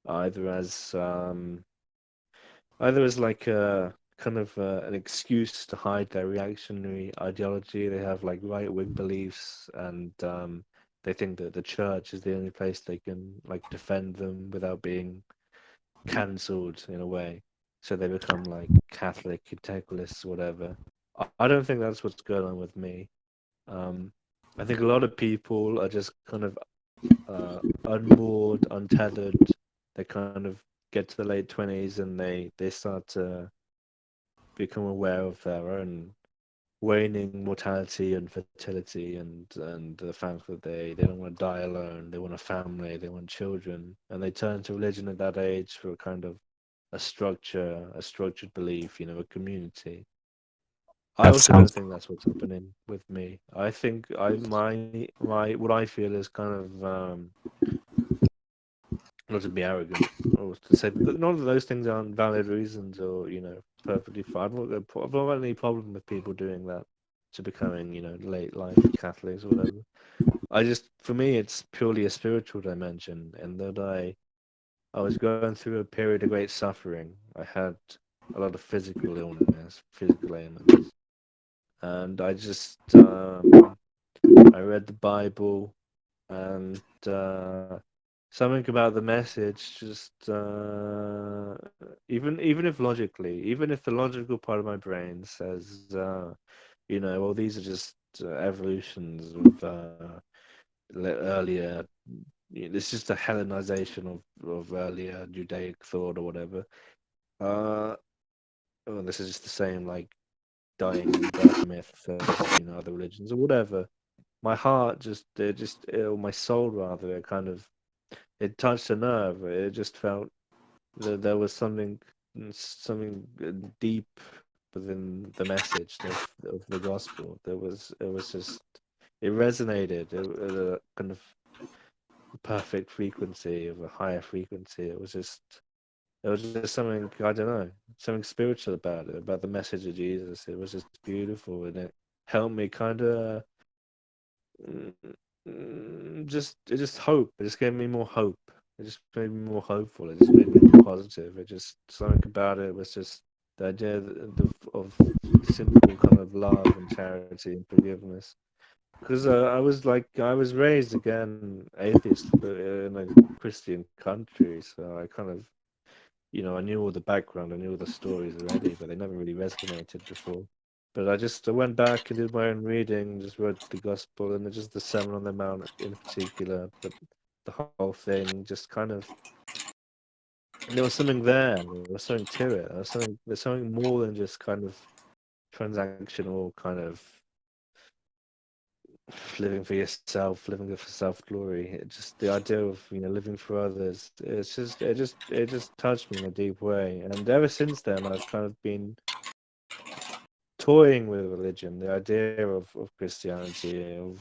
either as like a kind of an excuse to hide their reactionary ideology. They have like right-wing beliefs, and they think that the church is the only place they can like defend them without being cancelled in a way. So they become like Catholic integralists, whatever. I don't think that's what's going on with me. I think a lot of people are just kind of unmoored, untethered. They kind of get to the late 20s and they start to become aware of their own waning mortality and fertility and the fact that they don't want to die alone. They want a family, they want children, and they turn to religion at that age for a kind of a structured belief, a community. I That also don't sounds think that's what's happening with me. I think my what I feel is kind of not to be arrogant or to say that none of those things aren't valid reasons or perfectly fine. I've not got any problem with people doing that to becoming late life Catholics or whatever. For me it's purely a spiritual dimension, and that I was going through a period of great suffering. I had a lot of physical illness, physical ailments, and I just I read the Bible, and something about the message just even if logically, even if the logical part of my brain says well, these are just evolutions of earlier, it's just a Hellenization of earlier Judaic thought or whatever. Oh, this is just the same like dying birth myth as other religions or whatever. My heart or my soul rather, it touched a nerve. It just felt that there was something deep within the message of the gospel. It resonated. It was a kind of perfect frequency of a higher frequency. It was just something, I don't know, something spiritual about it, about the message of Jesus. It was just beautiful, and it helped me kind of just hope. It just gave me more hope. It just made me more hopeful. It just made me more positive. It just something about it was just the idea of simple kind of love and charity and forgiveness. Because I was raised again atheist, but in a Christian country, so I kind of I knew all the background, I knew all the stories already, but they never really resonated before. But I went back and did my own reading, just read the Gospel and just the Sermon on the Mount in particular, but the whole thing just kind of, there was something there, there was something to it, there's something more than just kind of transactional kind of living for yourself, living for self-glory. It just the idea of living for others. It just touched me in a deep way, and ever since then, I've kind of been toying with religion. The idea of Christianity, of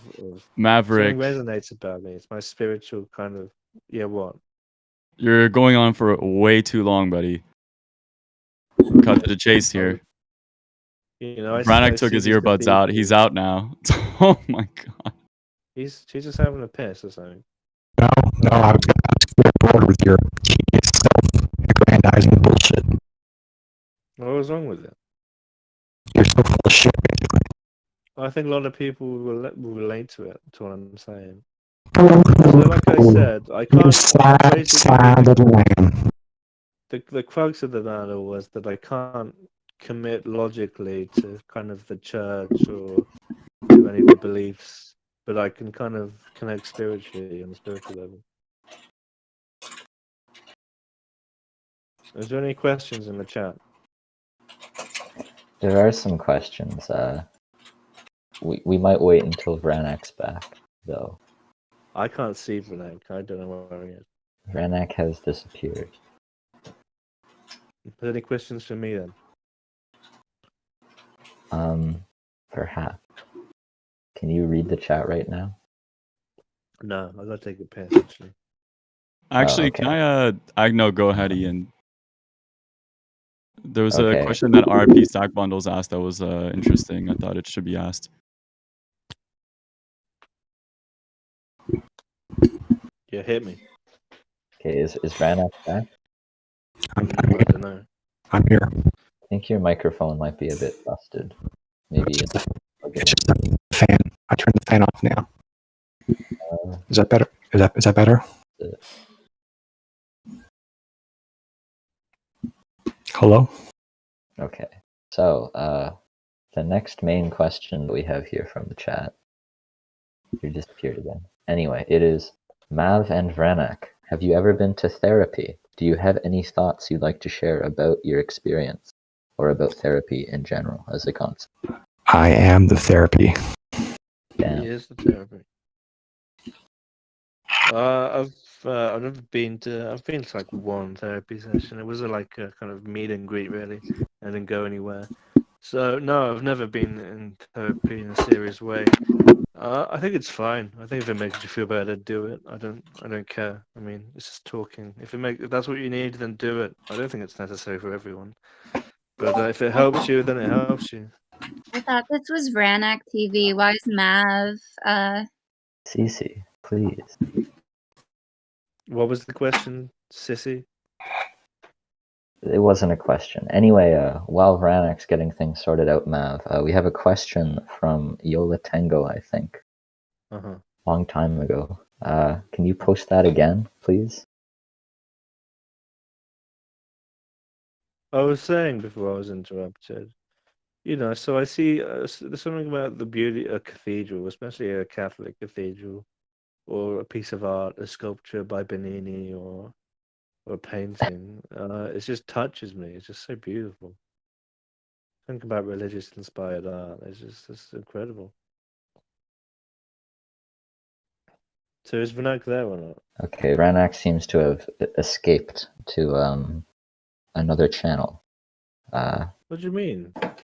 Maverick, something resonates about me. It's my spiritual kind of what. you're going on for way too long, buddy. Cut to the chase here. I VRANAK took see his these earbuds out. cathedrals. He's out now. Oh my god. He's just having a piss or something. No, I was bored with your tedious self-aggrandizing bullshit. What was wrong with it? You're so full of shit, basically. I think a lot of people will relate to it, to what I'm saying. So, like I said, I can't. Sad little lamb. The crux of the matter was that I can't commit logically to kind of the church or to any of the beliefs, but I can kind of connect spiritually on a spiritual level. Is there any questions in the chat? There are some questions. We might wait until VRANAK's back, though. I can't see VRANAK. I don't know where he is. VRANAK has disappeared. Any questions for me then? Perhaps. Can you read the chat right now? No, I gotta take a piss actually. Actually, okay. can no, go ahead, Ian. There was a question that RP Stack Bundles asked that was interesting. I thought it should be asked. Yeah, hit me. Okay, is VRANAK back? I don't know. I'm here. I think your microphone might be a bit busted. Maybe it's just the fan. I turned the fan off now. Is that better? Is that better? Hello? Okay. So, the next main question we have here from the chat. You disappeared again. Anyway, it is Mav and VRANAK. Have you ever been to therapy? Do you have any thoughts you'd like to share about your experience or about therapy in general as a concept? I am the therapy. He is the therapy. I've never been to. I've been to like one therapy session. It was like a kind of meet and greet, really. I didn't go anywhere. So no, I've never been in therapy in a serious way. I think it's fine. I think if it makes you feel better, do it. I don't care. I mean, it's just talking. If that's what you need, then do it. I don't think it's necessary for everyone. But if it helps you, then it helps you. I thought this was VRANAK TV. Why is Mav? Cece, please. What was the question, Sissy? It wasn't a question. Anyway, while VRANAK's getting things sorted out, Mav, we have a question from Yola Tango, I think. Uh-huh. Long time ago. Can you post that again, please? I was saying before I was interrupted, so I see there's something about the beauty of a cathedral, especially a Catholic cathedral, or a piece of art, a sculpture by Bernini, or a painting. It just touches me. It's just so beautiful. Think about religious inspired art. It's incredible. So is VRANAK there or not? Okay, VRANAK seems to have escaped to another channel. What do you mean?